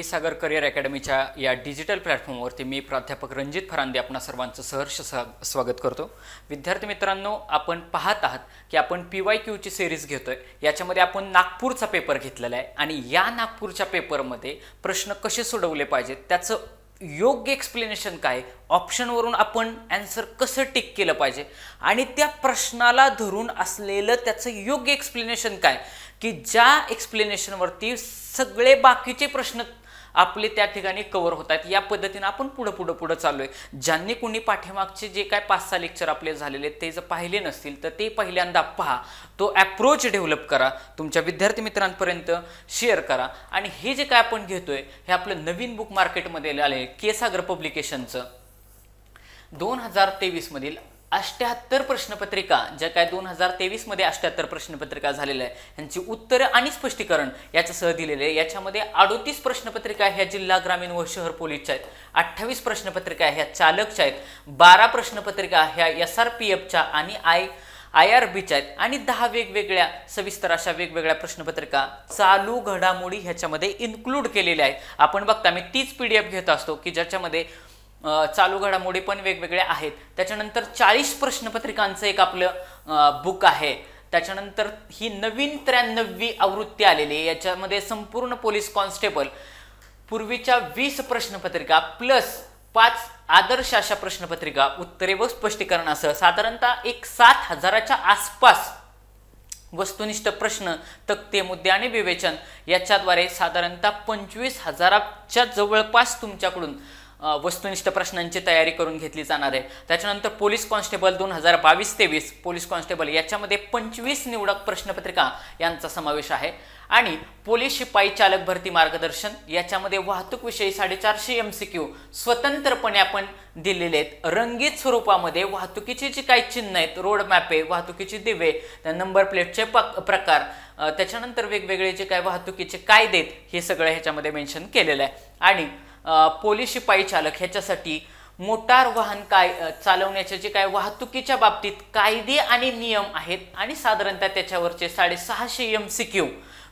सागर career अकॅडमीच्या या digital प्लॅटफॉर्मवरती मी प्राध्यापक रणजित फरांदे आपणा सर्वांचं सहर्ष स्वागत करतो। विद्यार्थी मित्रांनो, आपण पाहत आहात की आपण PYQ ची सिरीज घेतोय। याच्यामध्ये आपण नागपूरचा पेपर घेतलेला आहे आणि या नागपूरच्या पेपरमध्ये प्रश्न कसे सोडवले पाहिजेत, त्याचं योग्य एक्सप्लेनेशन काय, ऑप्शनवरून आपण आन्सर कसं टिक केलं पाहिजे आणि त्या प्रश्नाला धरून असलेलं त्याचं योग्य एक्सप्लेनेशन काय की ज्या एक्सप्लेनेशनवरती सगळे बाकीचे प्रश्न आपले त्या ठिकाणी कव्हर होतात। या पद्धतीने आपण पुढे चाललोय। ज्यांनी कोणी पाठीमागचे जे काय 5-6 लेक्चर आपले झालेले ते जर पाहिले नसतील तर ते पहिल्यांदा पहा, तो अप्रोच डेव्हलप करा, तुमच्या विद्यार्थी मित्रांपर्यंत शेअर करा। आणि हे जे काय आपण घेतोय हे आपलं नवीन बुक मार्केटमध्ये आले के सागर पब्लिकेशनचं 2023 मधील 78 प्रश्नपत्रिका, ज्या काय 2023 मध्ये 78 प्रश्नपत्रिका झालेल्या आहे, यांची उत्तरे आणि स्पष्टीकरण याच्यासह दिलेले आहे। याच्यामध्ये 38 प्रश्नपत्रिका ह्या जिल्हा ग्रामीण व शहर पोलीसच्या आहेत, 28 प्रश्नपत्रिका ह्या चालकच्या आहेत, 12 प्रश्नपत्रिका ह्या SRPFच्या आणि IRBच्या आहेत आणि 10 वेगवेगळ्या सविस्तर अशा वेगवेगळ्या प्रश्नपत्रिका चालू घडामोडी ह्याच्यामध्ये इन्क्लूड केलेल्या आहेत। आपण बघता मी तीच PDF घेत असतो की ज्याच्यामध्ये चालू घडामोडी पण वेगवेगळे आहेत। त्याच्यानंतर 40 प्रश्नपत्रिकांचं एक आपलं बुक आहे। त्याच्यानंतर ही नवीन 93वी आवृत्ती आलेली आहे। याच्यामध्ये संपूर्ण पोलीस कॉन्स्टेबल पूर्वीच्या 20 प्रश्नपत्रिका प्लस 5 आदर्श अशा प्रश्नपत्रिका, उत्तरे व स्पष्टीकरणासह साधारणतः 7,000च्या आसपास वस्तुनिष्ठ प्रश्न, तक्ते, मुद्दे आणि विवेचन याच्याद्वारे साधारणतः 25,000च्या जवळपास तुमच्याकडून वस्तुनिष्ठ प्रश्नांची तयारी करून घेतली जाणार आहे। त्याच्यानंतर पोलीस कॉन्स्टेबल 2022-23 पोलीस कॉन्स्टेबल याच्यामध्ये 25 निवडक प्रश्नपत्रिका यांचा समावेश आहे आणि पोलीस शिपाई चालक भरती मार्गदर्शन याच्यामध्ये वाहतूक विषयी 450 MCQ स्वतंत्रपणे आपण दिलेले आहेत। रंगीत स्वरूपामध्ये वाहतुकीची जी काही चिन्ह आहेत, रोड मॅप आहे, वाहतुकीची दिवे, नंबर प्लेटचे प्रकार, त्याच्यानंतर वेगवेगळे जे काही वाहतुकीचे कायदे हे सगळं ह्याच्यामध्ये मेन्शन केलेलं आहे। आणि पोलीस शिपाई चालक ह्याच्यासाठी मोटार वाहन चालवण्याचे जे काय वाहतुकीच्या बाबतीत कायदे आणि नियम आहेत आणि साधारणतः त्याच्यावरचे 650 MCQ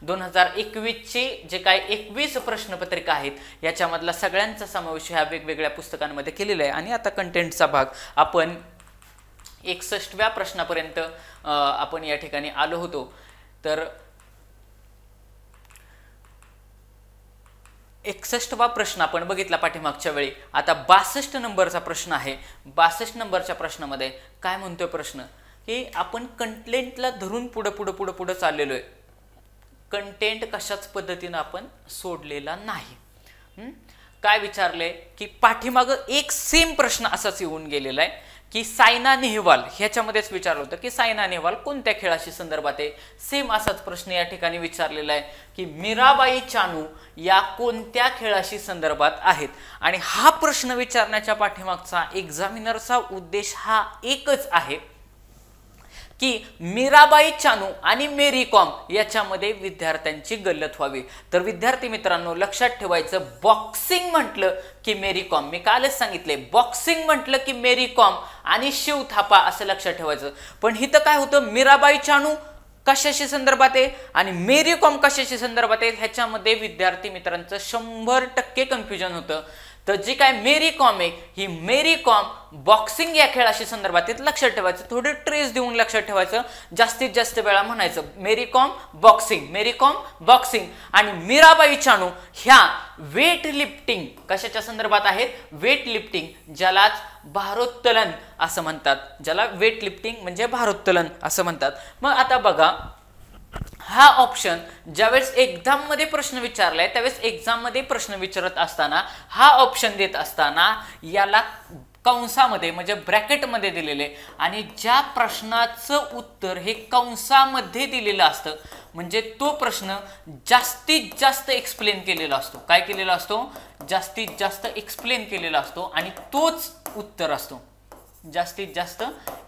2021 चे जे काय 21 प्रश्नपत्रिका आहेत याच्यामधला सगळ्यांचा समावेश ह्या वेगवेगळ्या पुस्तकांमध्ये केलेला आहे। आणि आता कंटेंटचा भाग आपण 61व्या प्रश्नापर्यंत आपण या ठिकाणी आलो होतो। तर 61वा प्रश्न आपण बघितला पाठीमागच्या वेळी। आता 62 नंबरचा प्रश्न आहे। 62 नंबरच्या प्रश्नामध्ये काय म्हणतोय प्रश्न की आपण कंटेंटला धरून पुढे चाललेलो आहे, कंटेंट कशाच पद्धतीने आपण सोडलेला नाही। काय विचारले की पाठीमागं एक सेम प्रश्न असाच येऊन गेलेला आहे की सायना नेहवाल ह्याच्यामध्येच विचारलं होतं की सायना नेहवाल कोणत्या खेळाशी संदर्भात आहे। सेम असाच प्रश्न या ठिकाणी विचारलेला आहे की मीराबाई चानू या कोणत्या खेळाशी संदर्भात आहेत। आणि हा प्रश्न विचारण्याच्या पाठीमागचा एक्झामिनरचा उद्देश हा एकच आहे की मीराबाई चानू आणि मेरी कॉम याच्यामध्ये विद्यार्थ्यांची गल्लत व्हावी। तर विद्यार्थी मित्रांनो लक्षात ठेवायचं, बॉक्सिंग म्हटलं की मेरी कॉम, मी कालच सांगितले बॉक्सिंग म्हटलं की मेरी कॉम आणि शिव थापा असं लक्षात ठेवायचं। पण इथं काय होतं, मीराबाई चानू कशाशी संदर्भात आहे आणि मेरी कॉम कशाशी संदर्भात आहे ह्याच्यामध्ये विद्यार्थी मित्रांचं 100% कन्फ्युजन होतं। तर जी काय मेरी कॉम आहे ही मेरी कॉम बॉक्सिंग या खेळाशी संदर्भात आहे, लक्षात ठेवायचं, थोडे ट्रेस देऊन लक्षात ठेवायचं, जास्तीत जास्त वेळा म्हणायचं मेरी कॉम बॉक्सिंग, मेरी कॉम बॉक्सिंग। आणि मीराबाई चानू ह्या वेट लिफ्टिंग कशाच्या संदर्भात आहेत, वेट लिफ्टिंग, ज्यालाच भारोत्तोलन असं म्हणतात, ज्याला वेट लिफ्टिंग म्हणजे भारोत्तोलन असं म्हणतात। मग आता बघा, हा ऑप्शन ज्यावेळेस एक्झाम मध्ये प्रश्न विचारलाय त्यावेळेस एक्झाम मध्ये प्रश्न विचारत असताना हा ऑप्शन देत असताना याला कंसामध्ये म्हणजे ब्रॅकेटमध्ये दिलेले आणि ज्या प्रश्नाचं उत्तर हे कंसामध्ये दिलेलं असतं म्हणजे तो प्रश्न जास्तीत जास्त एक्सप्लेन केलेला असतो। काय केलेला असतो, जास्तीत जास्त एक्सप्लेन केलेला असतो आणि तोच उत्तर असतो, जास्तीत जास्त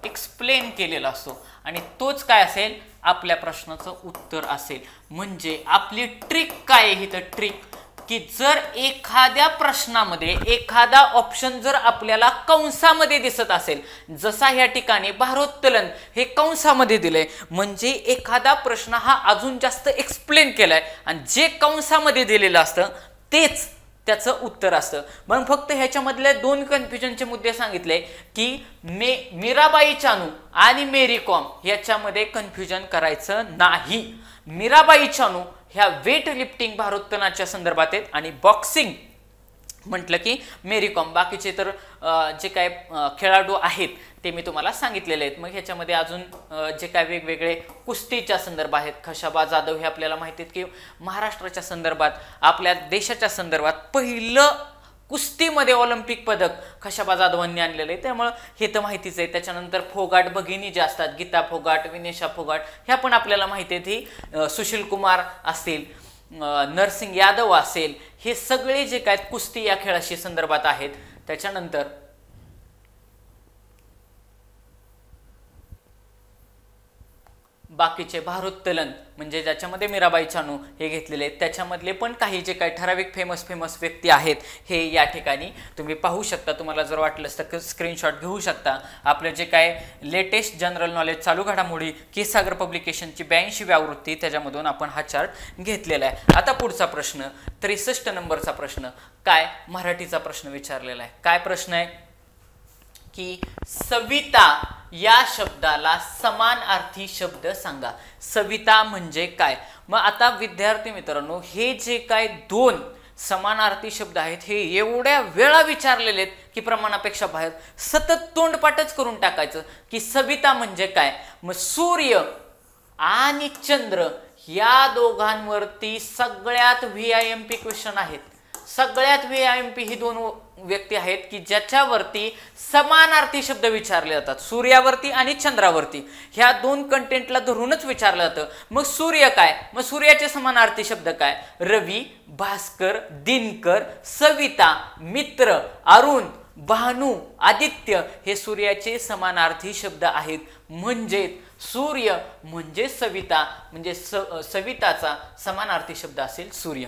एक्सप्लेन केलेला असतो आणि तोच काय असेल, आपल्या प्रश्नाचं उत्तर असेल। म्हणजे आपली ट्रिक काय आहे, तर ट्रिक की जर एखाद्या प्रश्नामध्ये एखादा ऑप्शन जर आपल्याला कंसामध्ये दिसत असेल, जसा या ठिकाणी भारोत्तोलन हे कंसामध्ये दिलंय, म्हणजे एखादा प्रश्न हा अजून जास्त एक्सप्लेन केलाय आणि जे कंसामध्ये दिलेलं असतं तेच त्याचं उत्तर असतं. मग फक्त ह्याच्यामधले 2 कन्फ्युजनचे मुद्दे सांगितले की मीराबाई चानू आणि मेरी कॉम याच्यामध्ये कन्फ्युजन करायचं नाही. मीराबाई चानू ह्या वेट लिफ्टिंग भारोत्तोलनाच्या संदर्भात आहेत आणि बॉक्सिंग म्हटलं की मेरी कॉम. बाकीचे तर जे काय खेळाडू आहेत ते मी तुम्हाला सांगितलेले आहेत. मग ह्याच्यामध्ये अजून जे काय वेगवेगळे कुस्तीच्या संदर्भ आहेत, खशाबा जाधव हे आपल्याला माहिती आहेत की महाराष्ट्राच्या संदर्भात, आपल्या देशाच्या संदर्भात पहिलं कुस्तीमध्ये ऑलिम्पिक पदक खशाबा जाधवांनी आणलेलं आहे, त्यामुळं हे तर माहितीच आहे. त्याच्यानंतर फोगाट भगिनी जे असतात, गीता फोगाट, विनेशा फोगाट, ह्या पण आपल्याला माहिती आहेत. ही सुशील कुमार असतील, नरसिंग यादव असेल, हे सगळे जे काय कुस्ती या खेळाशी संदर्भात आहेत. त्याच्यानंतर बाकीचे भारोत्तोलन म्हणजे ज्याच्यामध्ये मीराबाई चानू हे घेतलेले आहेत, त्याच्यामधले पण काही जे काही ठराविक फेमस व्यक्ती आहेत हे या ठिकाणी तुम्ही पाहू शकता. तुम्हाला जर वाटलं तर स्क्रीनशॉट घेऊ शकता. आपलं जे काय लेटेस्ट जनरल नॉलेज चालू घडामोडी क्षीरसागर पब्लिकेशनची 82वी आवृत्ती, त्याच्यामधून आपण हा चार्ट घेतलेला आहे. आता पुढचा प्रश्न 63 नंबरचा प्रश्न, काय मराठीचा प्रश्न विचारलेला आहे. काय प्रश्न आहे की सविता या शब्दाला समानार्थी शब्द सांगा. सविता म्हणजे काय? मग आता विद्यार्थी मित्रांनो, हे जे काय 2 समानार्थी शब्द आहेत हे एवढ्या वेळा विचारलेले आहेत की प्रमाणापेक्षा बाहेर. सतत तोंडपाठच करून टाकायचं की सविता म्हणजे काय. मग सूर्य आणि चंद्र या दोघांवरती सगळ्यात VIMP क्वेश्चन आहेत. सगळ्यात VIMP ही 2 व्यक्ती आहेत की ज्याच्यावरती समानार्थी शब्द विचारले जातात. सूर्यावरती आणि चंद्रावरती ह्या 2 कंटेंटला धरूनच विचारलं जातं. मग सूर्य काय? मग सूर्याचे समानार्थी शब्द काय? रवी, भास्कर, दिनकर, सविता, मित्र, अरुण, भानू, आदित्य हे सूर्याचे समानार्थी शब्द आहेत. म्हणजे सूर्य म्हणजे सविता, म्हणजे सविताचा समानार्थी शब्द असेल सूर्य.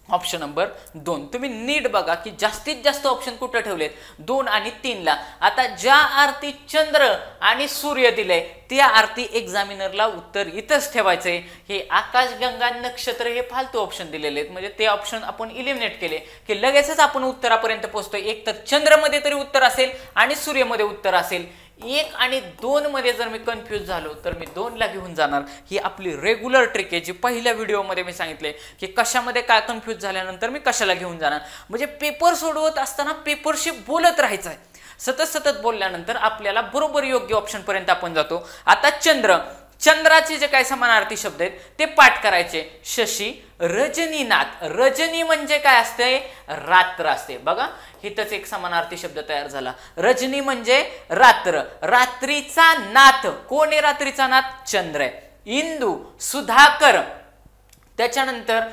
Option number 2. तुम्ही नीट बघा की जास्तीत जास्त ऑप्शन कुठे ठेवलेत? 2 आणि 3 ला. आता ज्या अर्थी चंद्र आणि सूर्य दिले त्या अर्थी एक्झामिनरला उत्तर इथंच ठेवायचंय. हे आकाशगंगा नक्षत्र हे फालतू ऑप्शन दिलेले आहेत, म्हणजे ते ऑप्शन आपण इलिमिनेट केले की लगेचच आपण उत्तरापर्यंत पोहोचतोय. एक तर चंद्रमध्ये तरी उत्तर असेल आणि सूर्यमध्ये उत्तर असेल. 1 आणि 2 मध्ये जर मी कन्फ्यूज झालो तर मी 2 ला घेऊन जाणार. ही आपली रेग्युलर ट्रिक आहे जी पहिल्या व्हिडिओमध्ये मी सांगितले की कशामध्ये काय कन्फ्यूज झाल्यानंतर मी कशाला घेऊन जाणार. म्हणजे पेपर सोडवत असताना पेपरशी बोलत राहायचं आहे. सतत बोलल्यानंतर आपल्याला बरोबर योग्य ऑप्शन पर्यंत आपण जातो. आता चंद्राचे जे काही समानार्थी शब्द आहेत ते पाठ करायचे. शशी, रजनीनाथ. रजनी म्हणजे काय असते? रात्र असते. बघा हिथंच एक समानार्थी शब्द तयार झाला. रजनी म्हणजे रात्र. रात्रीचा नाथ. कोण आहे रात्रीचा नाथ? चंद्र आहे. इंदू, सुधाकर, त्याच्यानंतर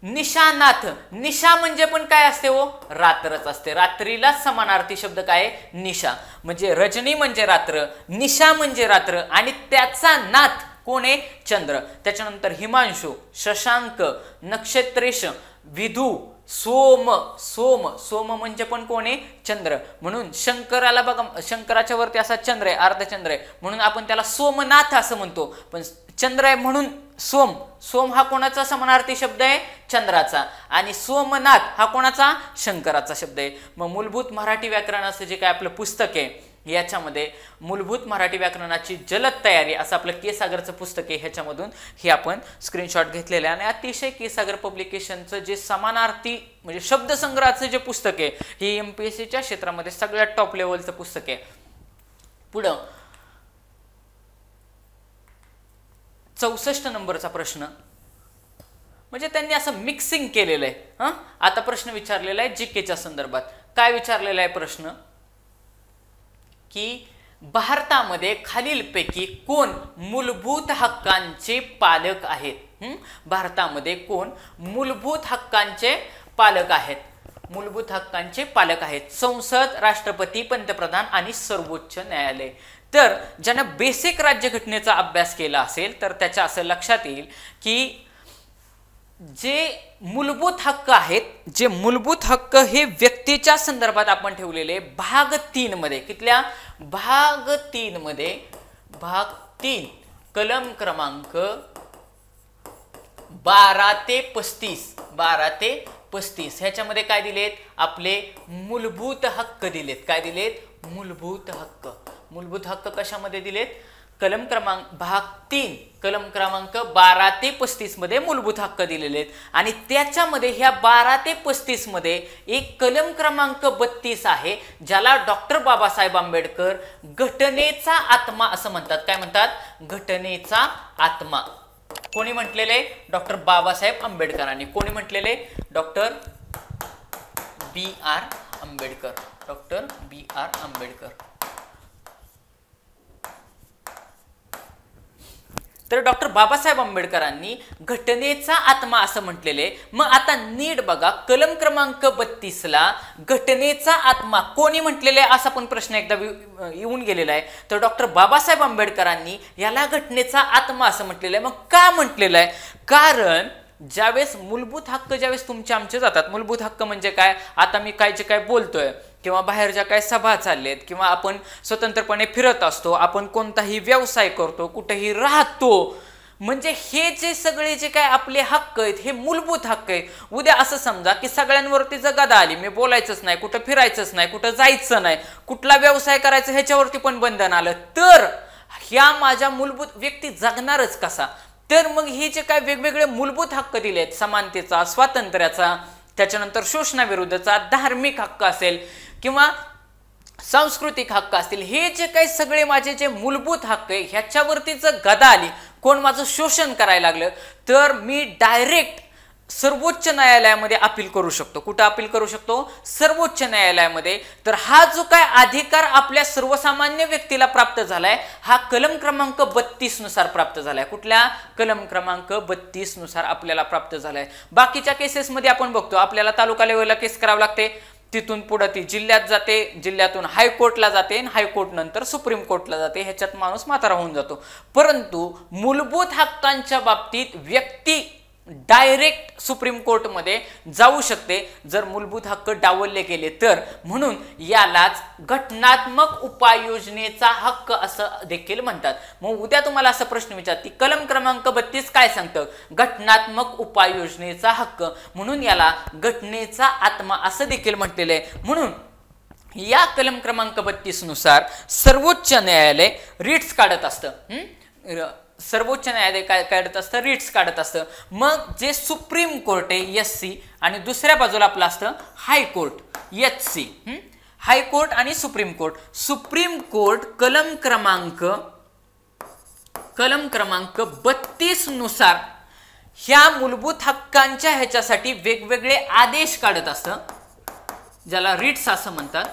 निशानाथ. निशा म्हणजे पण काय असते हो? रात्रच असते. रात्रीला समानार्थी शब्द काय? निशा. म्हणजे रजनी म्हणजे रात्र, निशा म्हणजे रात्र आणि त्याचा नाथ कोण आहे? चंद्र. त्याच्यानंतर हिमांशू, शशांक, नक्षत्रेश, विधू, सोम म्हणजे पण कोण आहे? चंद्र. म्हणून शंकराला बघा, शंकराच्या वरती असा चंद्र आहे, अर्धचंद्र आहे, म्हणून आपण त्याला सोमनाथ असं म्हणतो. पण चंद्र आहे म्हणून सोम हा कोणाचा समानार्थी शब्द आहे? चंद्राचा. आणि सोमनाथ हा कोणाचा? शंकराचा शब्द आहे. मग मूलभूत मराठी व्याकरणाचं जे काय आपलं पुस्तक आहे याच्यामध्ये मूलभूत मराठी व्याकरणाची जलद तयारी असं आपलं क्षीरसागरचं पुस्तक आहे. ह्याच्यामधून हे आपण स्क्रीनशॉट घेतलेले आहे. आणि अतिशय क्षीरसागर पब्लिकेशनचं जे समानार्थी म्हणजे शब्दसंग्रहाचं जे पुस्तक आहे हे MPSCच्या क्षेत्रामध्ये सगळ्यात टॉप लेवलचं पुस्तक आहे. पुढं 64 नंबरचा प्रश्न, म्हणजे त्यांनी असं मिक्सिंग केलेलं आहे. आता प्रश्न विचारलेला आहे जीकेच्या संदर्भात. काय विचारलेला आहे प्रश्न की भारतामध्ये खालीलपैकी कोण मूलभूत हक्कांचे पालक आहेत? भारतामध्ये कोण मूलभूत हक्कांचे पालक आहेत? मूलभूत हक्कांचे पालक आहेत संसद, राष्ट्रपती, पंतप्रधान आणि सर्वोच्च न्यायालय. तर ज्यानं बेसिक राज्यघटनेचा अभ्यास केला असेल तर त्याच्या असं लक्षात येईल की जे मूलभूत हक्क आहेत, जे मूलभूत हक्क हे व्यक्तीच्या संदर्भात आपण ठेवलेले भाग 3 मध्ये. कितल्या? भाग 3 मध्ये. भाग 3 कलम क्रमांक 12 ते 35 35 ह्याच्यामध्ये काय दिलेत आपले मूलभूत हक्क दिलेत. काय दिलेत मूलभूत हक्क. मूलभूत हक्क कशामध्ये दिलेत कलम क्रमांक भाग 3 कलम क्रमांक 12 ते 35 मध्ये मूलभूत हक्क दिलेले आहेत. आणि त्याच्यामध्ये ह्या 12 ते 35 मध्ये एक कलम क्रमांक 32 आहे ज्याला डॉक्टर बाबासाहेब आंबेडकर घटनेचा आत्मा असं म्हणतात. काय म्हणतात घटनेचा आत्मा. कोणी म्हटलेले डॉक्टर बाबासाहेब आंबेडकरांनी. कोणी म्हटलेले डॉक्टर बी आर आंबेडकर. डॉक्टर बी आर आंबेडकर. तर डॉक्टर बाबासाहेब आंबेडकरांनी घटनेचा आत्मा असं म्हटलेले. मग आता नीट बघा कलम क्रमांक 32 ला घटनेचा आत्मा कोणी म्हटलेले असा पण प्रश्न एकदा येऊन गेलेला आहे. तर डॉक्टर बाबासाहेब आंबेडकरांनी याला घटनेचा आत्मा असं म्हटलेलं आहे. मग का म्हटलेलं आहे कारण ज्यावेळेस मूलभूत हक्क ज्यावेळेस तुमचे आमचे जातात. मूलभूत हक्क म्हणजे काय आता मी काय जे काय बोलतोय किंवा बाहेर ज्या काय सभा चाललेत किंवा आपण स्वतंत्रपणे फिरत असतो आपण कोणताही व्यवसाय करतो कुठेही राहतो म्हणजे हे जे सगळे जे काय आपले हक्क आहेत हे मूलभूत हक्क आहेत. उद्या असं समजा की सगळ्यांवरती जर गदा आली मी बोलायचंच नाही कुठं फिरायचंच नाही कुठं जायचं नाही कुठला व्यवसाय करायचं ह्याच्यावरती पण बंधन आलं तर ह्या माझ्या मूलभूत व्यक्ती जगणारच कसा. तर मग हे जे काय वेगवेगळे मूलभूत हक्क दिलेत समानतेचा स्वातंत्र्याचा त्याच्यानंतर शोषणाविरुद्धचा धार्मिक हक्क असेल किंवा सांस्कृतिक हक्क असतील हे जे काही सगळे माझे जे मूलभूत हक्क आहे ह्याच्यावरती जर गदा आली कोण माझं शोषण करायला लागलं तर मी डायरेक्ट सर्वोच्च न्यायालयामध्ये अपील करू शकतो. कुठं अपील करू शकतो सर्वोच्च न्यायालयामध्ये. तर हा जो काय अधिकार आपल्या सर्वसामान्य व्यक्तीला प्राप्त झालाय हा कलम क्रमांक 32 नुसार प्राप्त झालाय. कुठल्या कलम क्रमांक 32 नुसार आपल्याला प्राप्त झालाय. बाकीच्या केसेसमध्ये आपण बघतो आपल्याला तालुका लेवलला केस करावं लागते तिथून पुढे ती जिल्ह्यात जाते जिल्ह्यातून हायकोर्टला जाते हायकोर्ट नंतर सुप्रीम कोर्टला जाते ह्याच्यात माणूस म्हातारा होऊन जातो. परंतु मूलभूत हक्कांच्या बाबतीत व्यक्ती डायरेक्ट सुप्रीम कोर्टमध्ये जाऊ शकते जर मूलभूत हक्क डावलले गेले तर. म्हणून यालाच घटनात्मक उपाययोजनेचा हक्क असं देखील म्हणतात. मग उद्या तुम्हाला असा प्रश्न विचारते कलम क्रमांक 32 काय सांगतं घटनात्मक उपाययोजनेचा हक्क म्हणून याला घटनेचा आत्मा असं देखील म्हटलेलं आहे. म्हणून या कलम क्रमांक 32 नुसार सर्वोच्च न्यायालय रिट्स काढत असतं. सर्वोच्च न्यायालय काय काढत असतं रिट्स काढत असतं. मग जे सुप्रीम कोर्ट आहे SC आणि दुसऱ्या बाजूला आपलं असतं हायकोर्ट HC. हायकोर्ट आणि सुप्रीम कोर्ट. सुप्रीम कोर्ट कलम क्रमांक 32 नुसार ह्या मूलभूत हक्कांच्या ह्याच्यासाठी वेगवेगळे आदेश काढत असतं ज्याला रिट्स असं म्हणतात.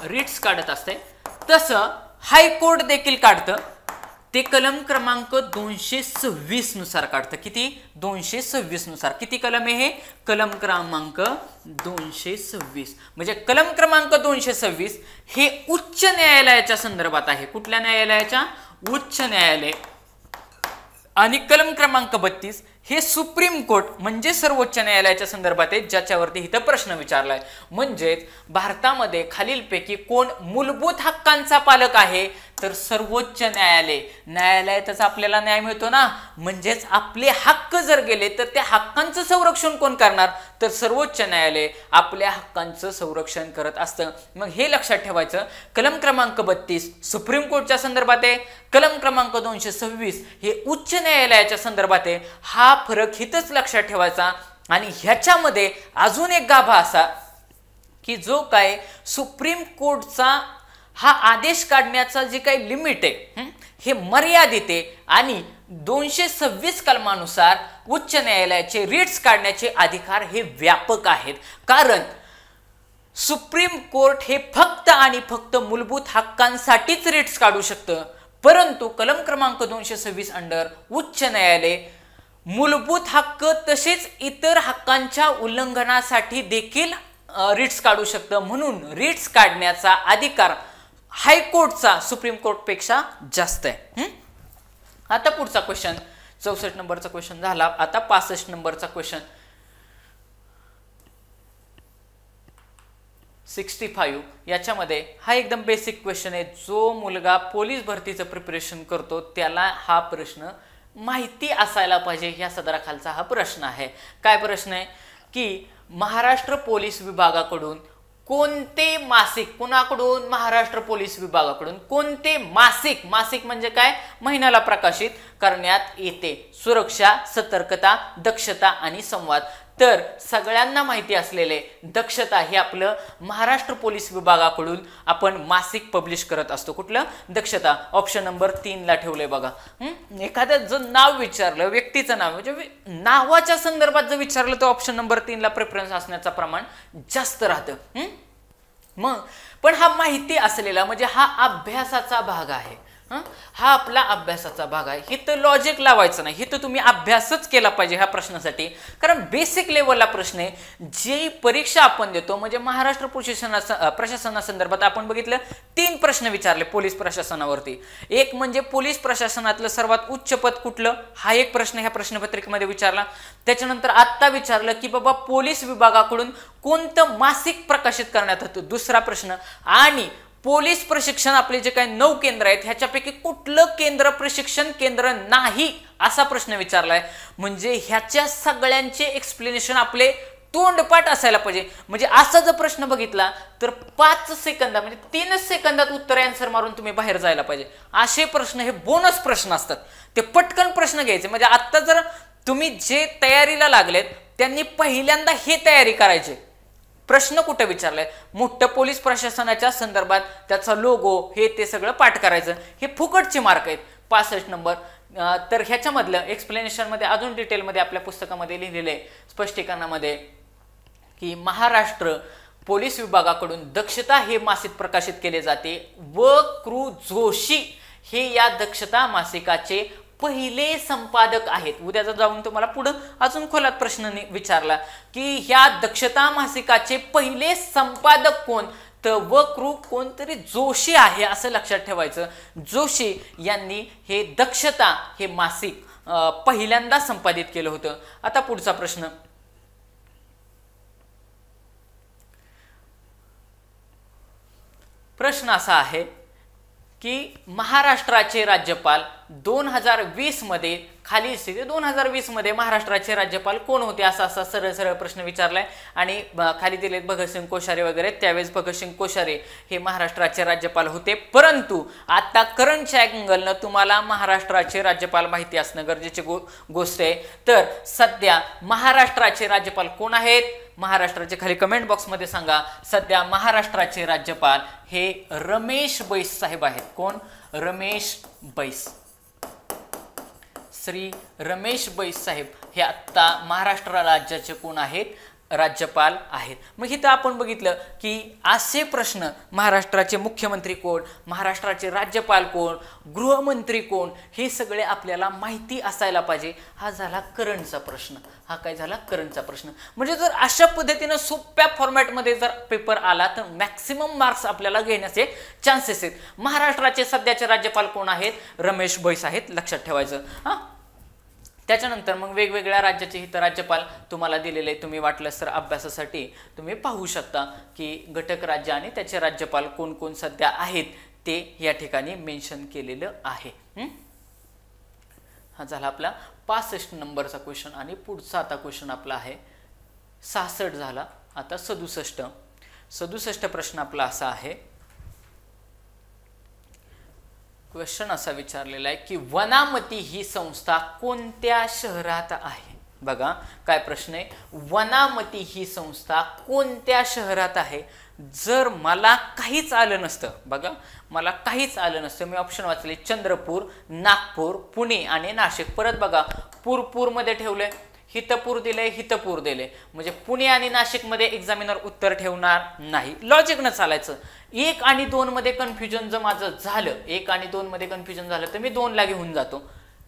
रिट्स काढत असते. तसं हायकोर्ट देखील काढतं. ते कलम क्रमांक 226 नुसार काढतं. किती 226 नुसार. किती कलम आहे हे कलम क्रमांक 226. म्हणजे कलम क्रमांक 226 हे उच्च न्यायालयाच्या संदर्भात आहे. कुठल्या न्यायालयाच्या उच्च न्यायालय. आणि कलम क्रमांक 32 हे सुप्रीम कोर्ट म्हणजे सर्वोच्च न्यायालयाच्या संदर्भात आहे ज्याच्यावरती इथं प्रश्न विचारलाय. म्हणजेच भारतामध्ये खालीलपैकी कोण मूलभूत हक्कांचा पालक आहे तर सर्वोच्च न्यायालय. न्यायालयातच आपल्याला न्याय मिळतो ना. म्हणजेच आपले हक्क जर गेले तर त्या हक्कांचं संरक्षण कोण करणार तर सर्वोच्च न्यायालय आपल्या हक्कांचं संरक्षण करत असतं. मग हे लक्षात ठेवायचं. कलम क्रमांक 32 सुप्रीम कोर्टच्या संदर्भात आहे. कलम क्रमांक 226 हे उच्च न्यायालयाच्या संदर्भात आहे. हा फरक हितच लक्षात ठेवायचा. आणि ह्याच्यामध्ये अजून एक गाभा असा की जो काय सुप्रीम कोर्टचा हा आदेश काढण्याचा जे काही लिमिट आहे हे मर्यादित आहे. आणि 226 कलमानुसार उच्च न्यायालयाचे रिट्स काढण्याचे अधिकार हे व्यापक आहेत. कारण सुप्रीम कोर्ट हे फक्त आणि फक्त मूलभूत हक्कांसाठीच रिट्स काढू शकतं. परंतु कलम क्रमांक 226 अंडर उच्च न्यायालय मूलभूत हक्क तसेच इतर हक्कांच्या उल्लंघनासाठी देखील रिट्स काढू शकतं. म्हणून रिट्स काढण्याचा अधिकार हायकोर्टचा सुप्रीम कोर्ट पेक्षा जास्त आहे. आता पुढचा क्वेश्चन 64 नंबरचा क्वेश्चन झाला. आता 65 नंबरचा क्वेश्चन 65 याच्यामध्ये हा एकदम बेसिक क्वेश्चन आहे. जो मुलगा पोलीस भरतीचं प्रिपरेशन करतो त्याला हा प्रश्न माहिती असायला पाहिजे ह्या सदराखालचा हा प्रश्न आहे. काय प्रश्न आहे की महाराष्ट्र पोलीस विभागाकडून कोणते मासिक, कुणाकडून? महाराष्ट्र पोलीस विभागाकडून कोणते मासिक, मासिक म्हणजे काय, महिन्याला प्रकाशित करण्यात येते? सुरक्षा, सतर्कता, दक्षता आणि संवाद. तर सगळ्यांना माहिती असलेले दक्षता हे आपलं महाराष्ट्र पोलीस विभागाकडून आपण मासिक पब्लिश करत असतो. कुठलं? दक्षता. ऑप्शन नंबर 3 ला ठेवलंय बघा. एखाद्या जर नाव विचारलं, व्यक्तीचं नाव म्हणजे नावाच्या संदर्भात जर विचारलं तर ऑप्शन नंबर 3 ला प्रेफरन्स असण्याचं प्रमाण जास्त राहतं. मग पण हा माहिती असलेला म्हणजे हा अभ्यासाचा भाग आहे. हा आपला अभ्यासाचा भाग आहे. इथं लॉजिक लावायचं नाही, इथं तुम्ही अभ्यासच केला पाहिजे ह्या प्रश्नासाठी. कारण बेसिक लेवलला प्रश्न आहे. जी परीक्षा आपण देतो म्हणजे महाराष्ट्र प्रशासनासंदर्भात आपण बघितलं 3 प्रश्न विचारले पोलीस प्रशासनावरती. एक म्हणजे पोलीस प्रशासनातलं सर्वात उच्च पद कुठलं, हा एक प्रश्न ह्या प्रश्नपत्रिकेमध्ये विचारला. त्याच्यानंतर आत्ता विचारलं की बाबा पोलीस विभागाकडून कोणतं मासिक प्रकाशित करण्यात येतं, दुसरा प्रश्न. आणि पोलीस प्रशिक्षण आपले जे काही 9 केंद्र आहेत ह्याच्यापैकी कुठलं केंद्र प्रशिक्षण केंद्र नाही असा प्रश्न विचारलाय. म्हणजे ह्याच्या सगळ्यांचे एक्सप्लेनेशन आपले तोंडपाठ असायला पाहिजे. म्हणजे असा जर प्रश्न बघितला तर 5 सेकंदात म्हणजे 3 सेकंदात उत्तर आन्सर मारून तुम्ही बाहेर जायला पाहिजे. असे प्रश्न हे बोनस प्रश्न असतात, ते पटकन प्रश्न घ्यायचे. म्हणजे आता जर तुम्ही जे तयारीला लागलेत त्यांनी पहिल्यांदा हे तयारी करायची. प्रश्न कुठे विचारलाय, मोठ्या पोलीस प्रशासनाच्या संदर्भात त्याचा लोगो हे ते सगळं पाठ करायचं. हे फुकटचे मार्क आहेत 65 नंबर. तर ह्याच्यामधलं एक्सप्लेनेशन मध्ये अजून डिटेलमध्ये आपल्या पुस्तकामध्ये लिहिलेलं आहे स्पष्टीकरणामध्ये की महाराष्ट्र पोलीस विभागाकडून दक्षता हे मासिक प्रकाशित केले जाते व कृ जोशी हे या दक्षता मासिकाचे पहिले संपादक आहेत. उद्या जर जाऊन तुम्हाला पुढे अजून खोलात प्रश्न विचारला की ह्या दक्षता मासिकाचे पहिले संपादक कोण, तर व कृ कोणतरी जोशी आहे असं लक्षात ठेवायचं. जोशी यांनी हे दक्षता हे मासिक पहिल्यांदा संपादित केलं होतं. आता पुढचा प्रश्न. प्रश्न असा आहे की महाराष्ट्राचे राज्यपाल 2020 मध्ये खाली 2020 मध्ये महाराष्ट्राचे राज्यपाल कोण होते असा सरळ सरळ प्रश्न विचारलाय. आणि खाली दिलेत भगतसिंग कोश्यारी वगैरे. त्यावेळेस भगतसिंग कोश्यारी हे महाराष्ट्राचे राज्यपाल होते. परंतु आता करंट अँगलनं तुम्हाला महाराष्ट्राचे राज्यपाल माहिती असणं गरजेची गोष्ट आहे. तर सध्या महाराष्ट्राचे राज्यपाल कोण आहेत, महाराष्ट्राचे खाली कमेंट बॉक्समध्ये सांगा. सध्या महाराष्ट्राचे राज्यपाल हे रमेश बैस साहेब आहेत. कोण? रमेश बैस. श्री रमेश बैस साहेब हे आता महाराष्ट्र राज्याचे कोण आहेत, राज्यपाल आहेत. मग इथं आपण बघितलं की असे प्रश्न महाराष्ट्राचे मुख्यमंत्री कोण, महाराष्ट्राचे राज्यपाल कोण, गृहमंत्री कोण, हे सगळे आपल्याला माहिती असायला पाहिजे. हा झाला करंटचा प्रश्न. हा काय झाला? करंटचा प्रश्न. म्हणजे जर अशा पद्धतीनं सोप्या फॉर्मॅटमध्ये जर पेपर आला तर मॅक्सिमम मार्क्स आपल्याला घेण्याचे चान्सेस आहेत. महाराष्ट्राचे सध्याचे राज्यपाल कोण आहेत? रमेश बैस आहेत, लक्षात ठेवायचं. त्याच्यानंतर मग वेगवेगळ्या राज्याचे हित राज्यपाल तुम्हाला दिलेले, तुम्ही वाटलं तर अभ्यासासाठी तुम्ही पाहू शकता की घटक राज्य आणि त्याचे राज्यपाल कोण कोण सध्या आहेत ते या ठिकाणी मेन्शन केलेलं आहे. हा झाला आपला 65 नंबरचा क्वेश्चन. आणि पुढचा आता क्वेश्चन आपला आहे 66 झाला. आता 67 प्रश्न आपला असा आहे. क्वेश्चन असा विचारलेला आहे की वनामती ही संस्था कोणत्या शहरात आहे? बघा काय प्रश्न आहे. वनामती ही संस्था कोणत्या शहरात आहे? जर मला काहीच आलं नसतं, बघा मला काहीच आलं नसतं, मी ऑप्शन वाचले चंद्रपूर, नागपूर, पुणे आणि नाशिक. परत बघा पूर मध्ये ठेवलंय, हितपूर दिले, हितपूर दिले. म्हणजे पुणे आणि नाशिक मध्ये एक्झामिनर उत्तर ठेवणार नाही. लॉजिक न चालायचं. 1 आणि 2 मध्ये कन्फ्युजन जर माझं झालं, 1 आणि 2 मध्ये कन्फ्युजन झालं तर मी 2 ला घेऊन जातो.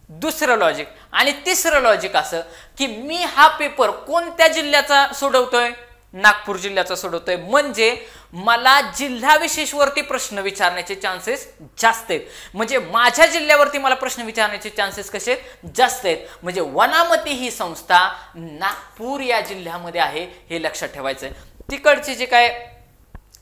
दुसरं लॉजिक. आणि तिसरं लॉजिक असं की मी हा पेपर कोणत्या जिल्ह्याचा सोडवतोय? नागपूर जिल्ह्याचा सोडवतोय. म्हणजे मला जिल्हा विशेषवरती प्रश्न विचारण्याचे चान्सेस जास्त आहेत. म्हणजे माझ्या जिल्ह्यावरती मला प्रश्न विचारण्याचे चान्सेस कसे जास्त आहेत. म्हणजे वनामती ही संस्था नागपूर या जिल्ह्यामध्ये आहे हे लक्षात ठेवायचं आहे. तिकडचे जे काय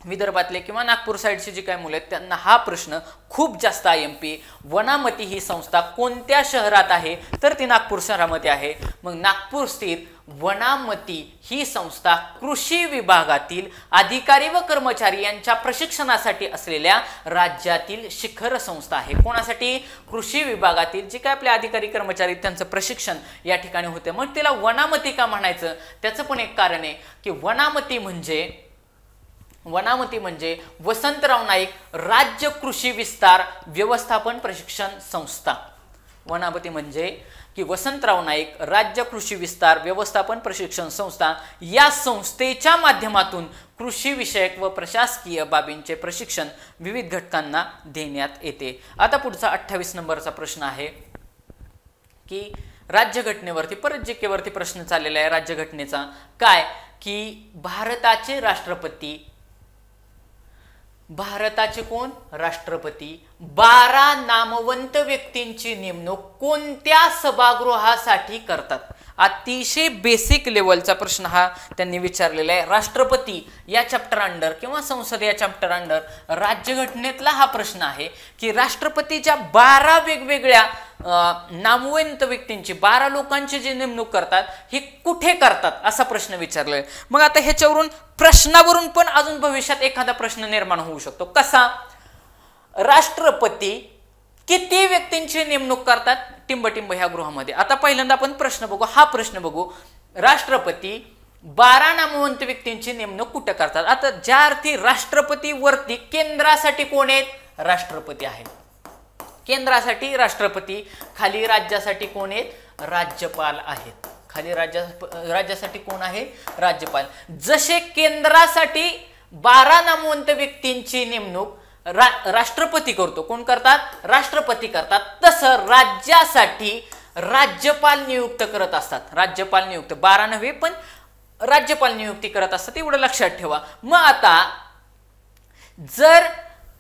विदर्भातले किंवा नागपूर साईडचे जे काय मुलं आहेत त्यांना हा प्रश्न खूप जास्त IMP. वनामती ही संस्था कोणत्या शहरात आहे, तर ती नागपूर शहरामध्ये आहे. मग नागपूर स्थित वनामती ही संस्था कृषी विभागातील अधिकारी व कर्मचारी यांच्या प्रशिक्षणासाठी असलेल्या राज्यातील शिखर संस्था आहे. कोणासाठी? कृषी विभागातील जे काय आपले अधिकारी कर्मचारी त्यांचं प्रशिक्षण या ठिकाणी होते. मग तिला वनामती का म्हणायचं? त्याचं पण एक कारण आहे की वनामती म्हणजे वसंतराव नाईक राज्य कृषी विस्तार व्यवस्थापन प्रशिक्षण संस्था. वनामती म्हणजे की वसंतराव नाईक राज्य कृषी विस्तार व्यवस्थापन प्रशिक्षण संस्था या संस्थेच्या माध्यमातून कृषी विषयक व प्रशासकीय बाबींचे प्रशिक्षण विविध घटकांना देण्यात येते. आता पुढचा 28 नंबरचा प्रश्न आहे की राज्यघटनेवरती परत JK प्रश्न चाललेला आहे राज्यघटनेचा. काय की भारताचे कोण? राष्ट्रपती. 12 नामवंत व्यक्तींची नेमणूक कोणत्या सभागृहासाठी करतात? अतिशय बेसिक लेवलचा प्रश्न हा त्यांनी विचारलेला आहे. राष्ट्रपती या चॅप्टर अंडर किंवा संसद या चॅप्टर अंडर राज्यघटनेतला हा प्रश्न आहे की राष्ट्रपतीच्या 12 वेगवेगळ्या नामवंत व्यक्तींची 12 लोकांची जी नेमणूक करतात ही कुठे करतात असा प्रश्न विचारलाय. मग आता ह्याच्यावरून प्रश्नावरून पण अजून भविष्यात एखादा प्रश्न निर्माण होऊ शकतो. कसा? राष्ट्रपती किती व्यक्तींची नेमणूक करतात टिंबटिंब ह्या गृहामध्ये? आता पहिल्यांदा आपण प्रश्न बघू. हा प्रश्न बघू. राष्ट्रपती 12 नामवंत व्यक्तींची नेमणूक कुठे करतात? आता ज्या अर्थी राष्ट्रपती वरती केंद्रासाठी कोण आहेत? राष्ट्रपती आहेत. केंद्रासाठी राष्ट्रपती, खाली राज्यासाठी कोण आहेत? राज्यपाल आहेत. खाली राज्यासाठी कोण आहे? राज्यपाल. जसे केंद्रासाठी 12 नामवंत व्यक्तींची नेमणूक राष्ट्रपती करतो. कोण करतात? राष्ट्रपती करतात. तसं राज्यासाठी राज्यपाल नियुक्त करत असतात. राज्यपाल नियुक्त 12 नव्हे पण राज्यपाल नियुक्ती करत असतात, एवढं लक्षात ठेवा. मग आता जर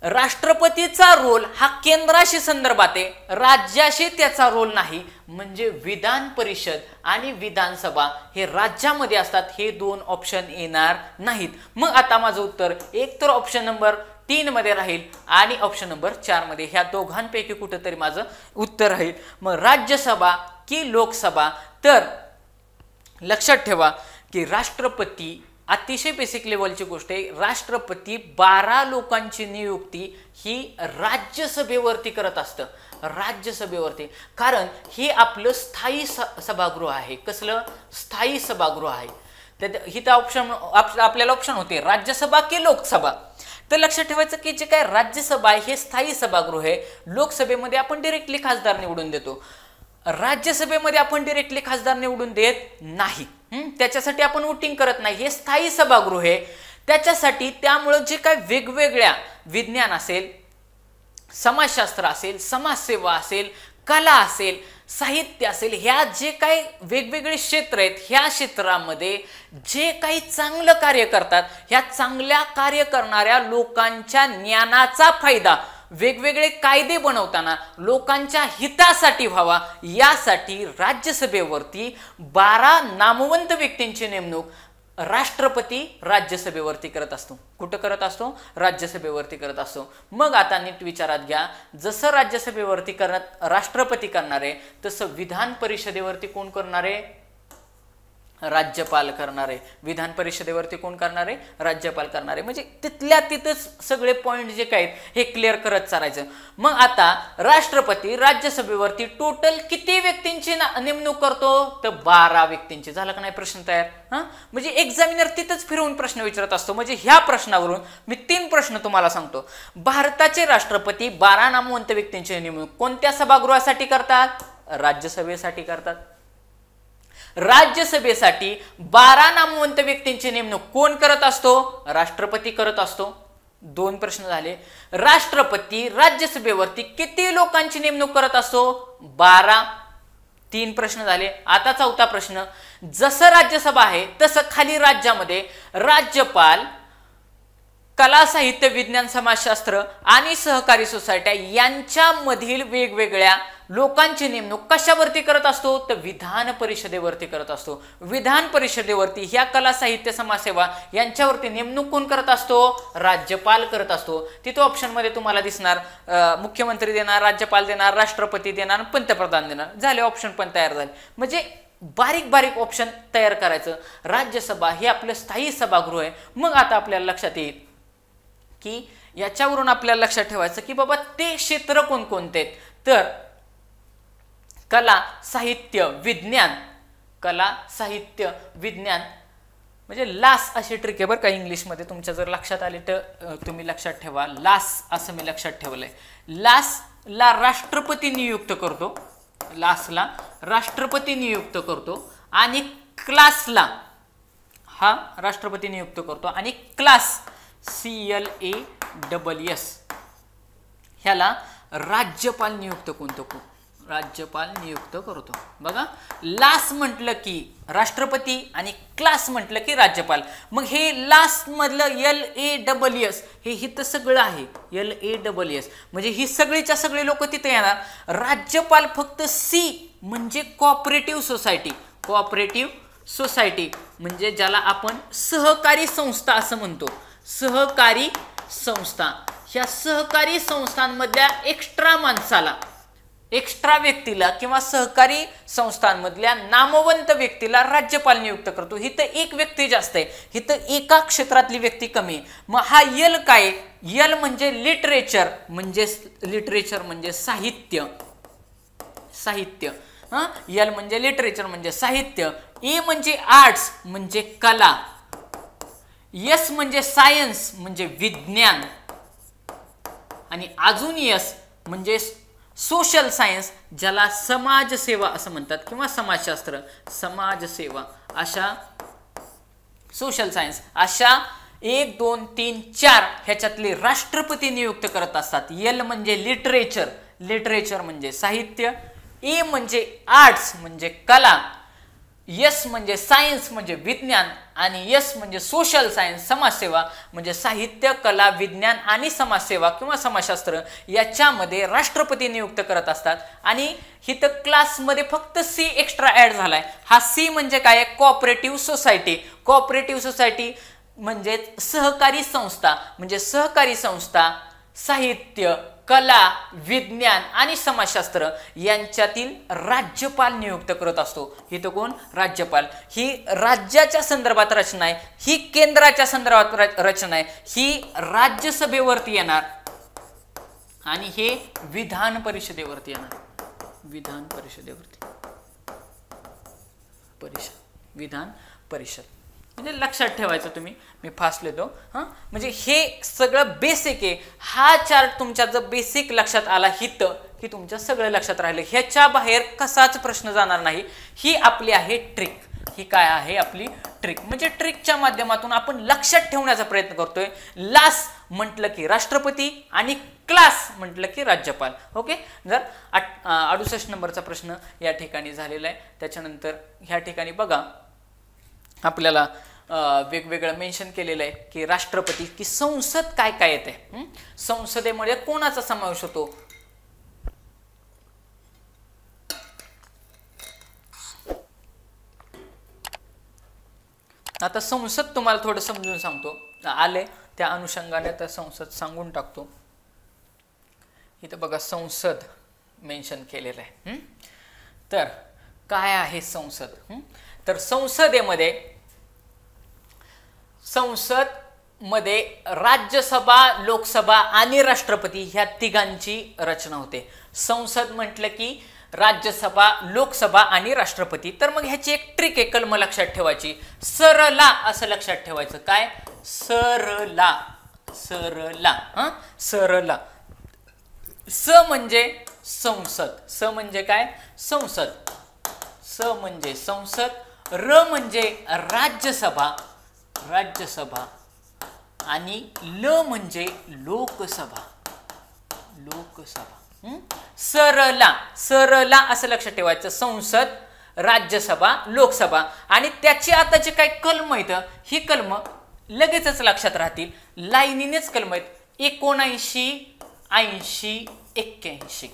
राष्ट्रपतीचा रोल हा केंद्राशी संदर्भात आहे, राज्याशी त्याचा रोल नाही, म्हणजे विधान परिषद आणि विधानसभा हे राज्यामध्ये असतात, हे 2 ऑप्शन येणार नाहीत. मग आता माझं उत्तर एक तर ऑप्शन नंबर 3 मध्ये राहील आणि ऑप्शन नंबर 4 मध्ये. ह्या दोघांपैकी कुठेतरी माझं उत्तर राहील. मग राज्यसभा की लोकसभा? तर लक्षात ठेवा की राष्ट्रपती अतिशय बेसिक लेवलची गोष्ट आहे. राष्ट्रपती 12 लोकांची नियुक्ती ही राज्यसभेवरती करत असतं. राज्यसभेवरती, कारण हे आपलं स्थायी सभागृह आहे. कसलं? स्थायी सभागृह आहे. तर हिथं ऑप्शन आपल्याला ऑप्शन होते राज्यसभा की लोकसभा. तर लक्षात ठेवायचं की जे काय राज्यसभा आहे हे स्थायी सभागृह आहे. लोकसभेमध्ये आपण डायरेक्टली खासदार निवडून देतो. राज्यसभेमध्ये आपण डायरेक्टली खासदार निवडून देत नाही. त्याच्यासाठी आपण वोटिंग करत नाही. हे स्थायी सभागृह आहे. त्याच्यासाठी त्यामुळे जे काय वेगवेगळ्या विज्ञान असेल, समाजशास्त्र असेल, समाजसेवा असेल, कला असेल, साहित्य असेल, ह्या जे काही वेगवेगळे क्षेत्र आहेत, ह्या क्षेत्रामध्ये जे काही चांगलं कार्य करतात, ह्या चांगल्या कार्य करणाऱ्या लोकांच्या ज्ञानाचा फायदा वेगवेगळे कायदे बनवताना लोकांच्या हितासाठी व्हावा, यासाठी राज्यसभेवरती 12 नामवंत व्यक्तींची नेमणूक राष्ट्रपती राज्यसभेवरती करत असतो. कुठं करत असतो? राज्यसभेवरती करत असतो. मग आता नीट विचारात घ्या, जसं राज्यसभेवरती राष्ट्रपती करणार आहे, तसं विधान परिषदेवरती कोण करणार आहे? राज्यपाल करणार आहे. विधान परिषदेवरती कोण करणार आहे? राज्यपाल करणार आहे. म्हणजे तिथल्या तिथंच सगळे पॉइंट जे काय हे क्लिअर करत चालायचं. मग आता राष्ट्रपती राज्यसभेवरती टोटल किती व्यक्तींची नेमणूक करतो? तर 12 व्यक्तींची. झालं का नाही प्रश्न तयार? म्हणजे एक्झामिनर तिथंच फिरवून प्रश्न विचारत असतो. म्हणजे ह्या प्रश्नावरून मी 3 प्रश्न तुम्हाला सांगतो. भारताचे राष्ट्रपती 12 नामवंत व्यक्तींची नेमणूक कोणत्या सभागृहासाठी करतात? राज्यसभेसाठी करतात. राज्यसभेसाठी 12 नामवंत व्यक्तींची नेमणूक कोण करत असतो? राष्ट्रपती करत असतो. 2 प्रश्न झाले. राष्ट्रपती राज्यसभेवरती किती लोकांची नेमणूक करत असतो? 12. 3 प्रश्न झाले. आता 4था प्रश्न, जसं राज्यसभा आहे तसं खाली राज्यामध्ये राज्यपाल, कला, साहित्य, विज्ञान, समाजशास्त्र आणि सहकारी सोसायट्या यांच्यामधील वेगवेगळ्या लोकांची नेमणूक कशावरती करत असतो तर विधान परिषदेवरती करत असतो. विधान परिषदेवरती ह्या कला साहित्य समाजसेवा यांच्यावरती नेमणूक कोण करत असतो राज्यपाल करत असतो. तिथे ऑप्शन मध्ये तुम्हाला दिसणार मुख्यमंत्री देणार, राज्यपाल देणार, राष्ट्रपती देणार, पंतप्रधान देणार. झाले ऑप्शन पण तयार झाले. म्हणजे बारीक बारीक ऑप्शन तयार करायचं. राज्यसभा हे आपलं स्थायी सभागृह आहे. मग आता आपल्याला लक्षात येईल की याच्यावरून आपल्याला लक्षात ठेवायचं की बाबा ते क्षेत्र कोणकोणते आहेत. तर कला साहित्य विज्ञान, कला साहित्य विज्ञान म्हणजे लास अशी ट्रिक आहे बरं का इंग्लिशमध्ये. तुमच्या जर लक्षात आले तर तुम्ही लक्षात ठेवा. लास असं मी लक्षात ठेवलंय. लासला राष्ट्रपती नियुक्त करतो, लासला राष्ट्रपती नियुक्त करतो आणि क्लासला हा राष्ट्रपती नियुक्त करतो आणि क्लास CLASS ह्याला राज्यपाल नियुक्त राज्यपाल नियुक्त करतो. बघा लास म्हटलं की राष्ट्रपती आणि क्लास म्हटलं की राज्यपाल. मग हे लास मधलं LASS हे इथं सगळं आहे. LASS म्हणजे ही सगळीच्या सगळी लोक तिथे येणार. राज्यपाल फक्त C म्हणजे कोऑपरेटिव्ह सोसायटी. कोऑपरेटिव्ह सोसायटी म्हणजे ज्याला आपण सहकारी संस्था असं म्हणतो. सहकारी संस्था, ह्या सहकारी संस्थांमधल्या एक्स्ट्रा माणसाला, एक्स्ट्रा व्यक्तीला किंवा सहकारी संस्थांमधल्या नामवंत व्यक्तीला राज्यपाल नियुक्त करतो. इथं एक व्यक्ती जास्त आहे, इथं एका क्षेत्रातली व्यक्ती कमी आहे. मग हा यल काय? यल म्हणजे लिटरेचर, म्हणजे साहित्य. साहित्य यल म्हणजे लिटरेचर म्हणजे साहित्य. ए म्हणजे आर्ट्स म्हणजे कला. यस म्हणजे सायन्स म्हणजे विज्ञान आणि अजून यस म्हणजे सोशल सायन्स ज्याला समाजसेवा असं म्हणतात किंवा समाजशास्त्र, समाजसेवा अशा सोशल सायन्स अशा 1 2 3 4 ह्याच्यातले राष्ट्रपती नियुक्त करत असतात. एल म्हणजे लिटरेचर, लिटरेचर म्हणजे साहित्य. ए म्हणजे आर्ट्स म्हणजे कला. यस म्हणजे सायन्स म्हणजे विज्ञान आणि यस म्हणजे सोशल सायन्स समाजसेवा म्हणजे साहित्य, कला, विज्ञान आणि समाजसेवा किंवा समाजशास्त्र याच्यामध्ये राष्ट्रपती नियुक्त करत असतात. आणि इथं क्लासमध्ये फक्त C एक्स्ट्रा ऍड झालाय. हा C म्हणजे काय? Cooperative society. कोऑपरेटिव्ह सोसायटी म्हणजे सहकारी संस्था, म्हणजे सहकारी संस्था साहित्य, कला, विज्ञान आणि समाजशास्त्र यांच्यातील राज्यपाल नियुक्त करत असतो. इथं कोण? राज्यपाल. ही राज्याच्या संदर्भात रचना आहे, ही केंद्राच्या संदर्भात रचना आहे, ही राज्यसभेवरती येणार आणि हे विधान परिषदेवरती येणार. विधान परिषदेवरती विधान परिषद म्हणजे लक्षात ठेवायचं तुम्ही. मी फास्ट लिहितो म्हणजे हे सगळं बेसिक आहे. हा चार्ट तुमच्या जर बेसिक लक्षात आला हिथं की तुमच्या सगळं लक्षात राहिलं. ह्याच्या बाहेर कसाच प्रश्न जाणार नाही. ही आपली आहे ट्रिक. ही काय आहे? आपली ट्रिक. म्हणजे ट्रिकच्या माध्यमातून आपण लक्षात ठेवण्याचा प्रयत्न करतोय. लास म्हटलं की राष्ट्रपती आणि क्लास म्हटलं की राज्यपाल. ओके. जर 68 नंबरचा प्रश्न या ठिकाणी झालेला आहे. त्याच्यानंतर ह्या ठिकाणी बघा आपल्याला वेगवेगळं मेन्शन केलेलं आहे की राष्ट्रपती की संसद काय काय येते. संसदेमध्ये कोणाचा समावेश होतो? आता संसद तुम्हाला थोडं समजून सांगतो. आले त्या अनुषंगाने तर संसद सांगून टाकतो. इथं बघा संसद मेन्शन केलेलं आहे. तर काय आहे संसद? तर संसदमध्ये राज्यसभा, लोकसभा आणि राष्ट्रपती ह्या तिघांची रचना होते. संसद म्हटलं की राज्यसभा, लोकसभा आणि राष्ट्रपती. तर मग ह्याची एक ट्रिक आहे, कलम लक्षात ठेवायची. सरला असं लक्षात ठेवायचं. काय? सरला. सरला. सरला. स म्हणजे संसद. स म्हणजे काय? संसद. स म्हणजे संसद. र म्हणजे राज्यसभा, राज्यसभा आणि ल म्हणजे लोकसभा, लोकसभा. सरला. सरला असं लक्षात ठेवायचं. संसद, राज्यसभा, लोकसभा आणि त्याची आता जे काही कलम आहेत ही कलम लगेचच लक्षात राहतील. लाईनीनेच कलम आहेत. 79, 80, 81.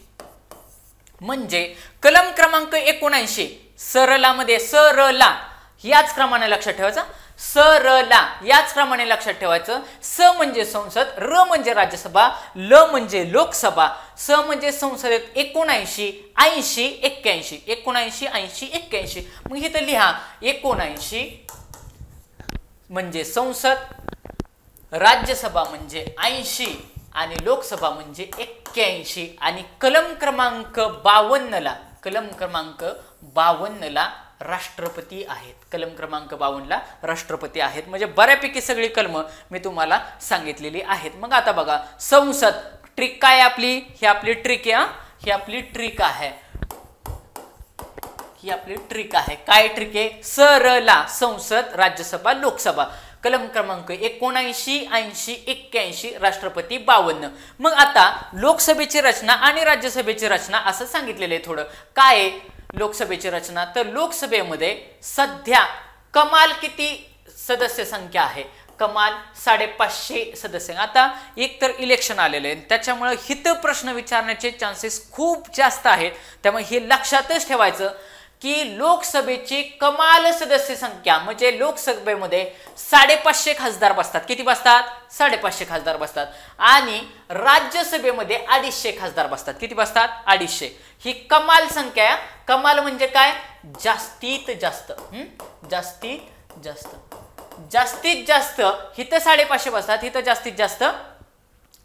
म्हणजे कलम क्रमांक 79 सरलामध्ये सरला याच क्रमाने लक्षात ठेवायचा, सरला याच क्रमाने लक्षात ठेवायचं। स म्हणजे संसद, र म्हणजे राज्यसभा, ल म्हणजे लोकसभा, स म्हणजे संसदेत 79 80 81 79 80 81। मग इथं लिहा 79 म्हणजे संसद, राज्यसभा म्हणजे 80 आणि लोकसभा म्हणजे 81 आणि कलम क्रमांक 52 ला राष्ट्रपती आहेत। कलम क्रमांक 52 ला राष्ट्रपती आहेत। म्हणजे बऱ्यापैकी सगळी कलम मी तुम्हाला सांगितलेली आहेत। मग आता बघा संसद ट्रिक काय आपली, ही आपली ट्रिक आहे, ही आपली ट्रिक आहे, ही आपली ट्रिक आहे। काय ट्रिक आहे? सरला संसद, राज्यसभा, लोकसभा, कलम क्रमांक 79 80 81 राष्ट्रपती 52। मग आता लोकसभेची रचना आणि राज्यसभेची रचना असं सांगितलेलं आहे। थोडं काय आहे लोकसभेची रचना, तर लोकसभेमध्ये सध्या कमाल किती सदस्य संख्या आहे? कमाल 550 सदस्य। आता एक तर इलेक्शन आलेले आहे, त्याच्यामुळे हित प्रश्न विचारण्याचे चान्सेस खूप जास्त आहेत। त्यामुळे हे लक्षातच ठेवायचं की लोकसभेची कमाल सदस्य संख्या म्हणजे लोकसभेमध्ये 550 खासदार बसतात। किती बसतात? 550 खासदार बसतात। आणि राज्यसभेमध्ये 250 खासदार बसतात। किती बसतात? 250। ही कमाल संख्या आहे। कमाल म्हणजे काय? जास्तीत जास्त, जास्तीत जास्त, जास्तीत जास्त हिथं 550 बसतात, हिथं जास्तीत जास्त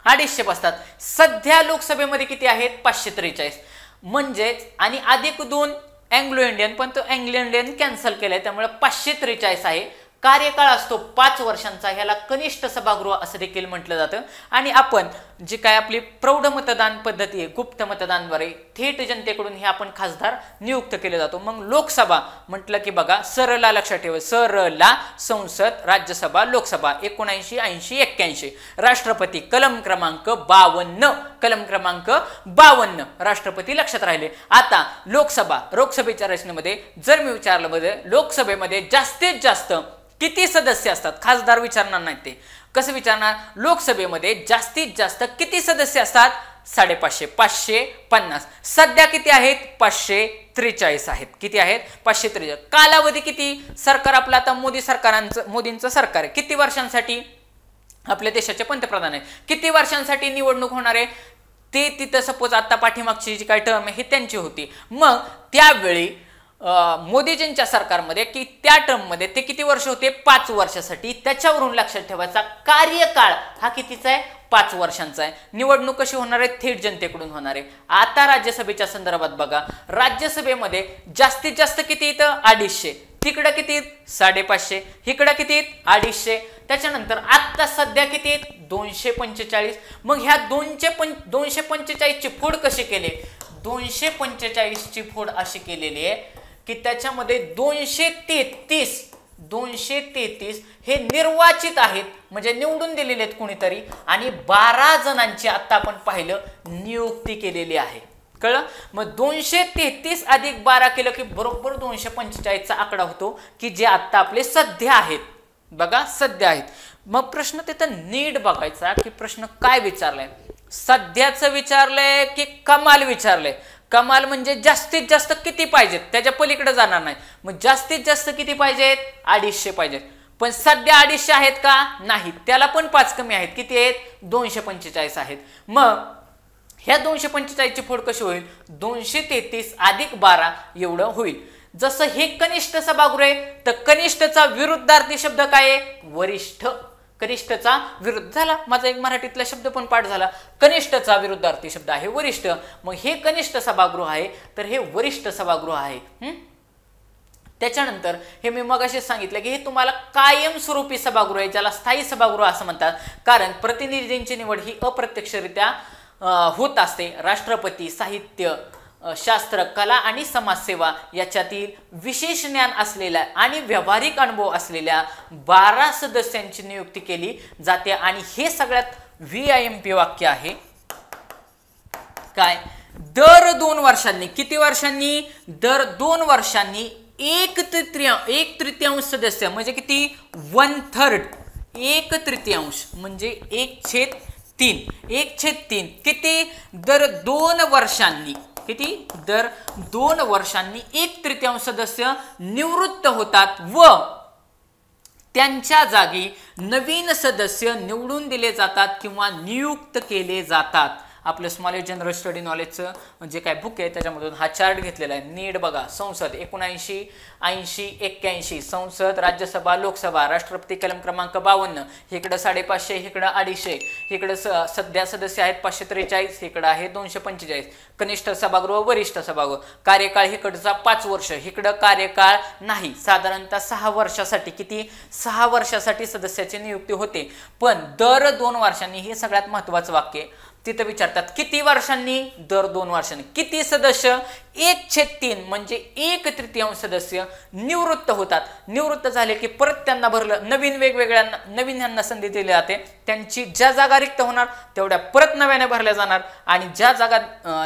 250 बसतात। सध्या लोकसभेमध्ये किती आहेत? 543। म्हणजेच आणि अधिक 2 अँग्लो इंडियन, पण तो अँग्लो इंडियन कॅन्सल केलाय, त्यामुळे 543 आहे। कार्यकाळ असतो 5 वर्षांचा, ह्याला कनिष्ठ सभागृह असं देखील म्हटलं जातं। आणि आपण जी काय आपली प्रौढ मतदान पद्धती आहे, गुप्त मतदानद्वारे थेट जनतेकडून हे आपण खासदार नियुक्त केले जातो। मग लोकसभा म्हटलं की बघा सरला लक्षात ठेवा, सरला संसद, राज्यसभा, लोकसभा 79 80 81 राष्ट्रपती कलम क्रमांक 52, कलम क्रमांक 52 राष्ट्रपती लक्षात राहिले। आता लोकसभेच्या रचनेमध्ये जर मी विचारलं मध्ये लोकसभेमध्ये जास्तीत जास्त किती सदस्य असतात? खासदार विचारणार नाहीत, ते कसं विचारणार? लोकसभेमध्ये जास्तीत जास्त किती सदस्य असतात? 550 550। सध्या किती आहेत? 543 आहेत। किती आहेत? 543। कालावधी किती? सरकार आपलं आता मोदींचं सरकार आहे, किती वर्षांसाठी? आपल्या देशाचे पंतप्रधान आहे, किती वर्षांसाठी निवडणूक होणार आहे? ते तिथं सपोज आता पाठीमागची जी काही टर्म आहे ही त्यांची होती। मग त्यावेळी मोदीजींच्या सरकारमध्ये की त्या टर्म मध्ये ते किती वर्ष होते? 5 वर्षासाठी। त्याच्यावरून लक्षात ठेवायचा कार्यकाळ हा कितीचा आहे? 5 वर्षांचा आहे। निवडणूक कशी होणार आहे? थेट जनतेकडून होणार आहे। आता राज्यसभेच्या संदर्भात बघा, राज्यसभेमध्ये जास्तीत जास्त किती इथं? 250। तिकडं किती? 550। इकडं किती? 250। त्याच्यानंतर आता सध्या किती? 245। मग ह्या 245 ची फोड कशी केली? 245 ची फोड अशी केलेली आहे की त्याच्यामध्ये 233 हे निर्वाचित आहेत, म्हणजे निवडून दिलेले आहेत कोणीतरी, आणि 12 जणांची आता आपण पाहिलं नियुक्ती केलेली आहे। कळलं? मग 233 अधिक 12 केलं की बरोबर 245 चा आकडा होतो, की जे आता आपले सध्या आहेत। बघा सध्या आहेत। मग प्रश्न तिथं नीट बघायचा की प्रश्न काय विचारलाय, सध्याचं विचारलंय की कमाल विचारलंय? कमाल म्हणजे जास्तीत जास्त किती पाहिजेत, त्याच्या पलीकडे जाणार नाही। मग जास्तीत जास्त किती पाहिजेत? 250 पाहिजेत। पण सध्या 250 आहेत का? नाही, त्याला पण 5 कमी आहेत। किती आहेत? 245 आहेत। मग ह्या 245 ची फोड कशी होईल? 233 अधिक 12 एवढं होईल। जसं हे कनिष्ठ सभागृह आहे, तर कनिष्ठचा विरुद्धार्थी शब्द काय आहे? वरिष्ठ। कनिष्ठचा विरुद्ध झाला, माझा एक मराठीतला शब्द पण पाठ झाला। कनिष्ठचा विरुद्धार्थी शब्द आहे वरिष्ठ। मग हे कनिष्ठ सभागृह आहे, तर हे वरिष्ठ सभागृह आहे। त्याच्यानंतर हे मी मगाशी सांगितलं की हे तुम्हाला कायमस्वरूपी सभागृह आहे, ज्याला स्थायी सभागृह असं म्हणतात, कारण प्रतिनिधींची निवड ही अप्रत्यक्षरित्या होत असते। राष्ट्रपती, साहित्य, शास्त्र, कला आणि समाजसेवा याच्यातील विशेष ज्ञान असलेल्या आणि व्यावहारिक अनुभव असलेल्या 12 सदस्यांची नियुक्ती केली जाते। आणि हे सगळ्यात VIMP वाक्य आहे काय? दर 2 वर्षांनी, किती वर्षांनी? दर 2 वर्षांनी 1/3 सदस्य म्हणजे किती? 1/3, 1/3 म्हणजे 1/3 1/3 किती? दर 2 वर्षांनी किती दर 2 वर्षांनी 1/3 सदस्य निवृत्त होतात व त्यांच्या जागी नवीन सदस्य निवडून दिले जातात किंवा नियुक्त केले जातात. आपलं स्मॉलेज जनरल स्टडी नॉलेजचं जे काय बुक आहे त्याच्यामधून हा चार्ट घेतलेला आहे. नीट बघा. संसद 79, 80, 81, संसद, राज्यसभा, लोकसभा, राष्ट्रपती कलम क्रमांक 52, इकडं 550, इकडं 250, इकडं सध्या सदस्य आहेत 543, इकडं आहे 245, कनिष्ठ सभागृह, वरिष्ठ सभागृह, कार्यकाळ इकडचा 5 वर्ष, इकडं कार्यकाळ नाही, साधारणतः 6 वर्षासाठी. किती? 6 वर्षासाठी सदस्याची नियुक्ती होते. पण दर 2 वर्षांनी, हे सगळ्यात महत्वाचं वाक्य तिथं विचारतात, किती वर्षांनी? दर 2 वर्षांनी. किती सदस्य? 1/3 म्हणजे 1/3 सदस्य निवृत्त होतात. निवृत्त झाले की परत त्यांना भरलं, नवीन ह्यांना संधी दिली जाते. त्यांची ज्या जागा रिक्त होणार तेवढ्या परत नव्याने भरल्या जाणार आणि ज्या जागा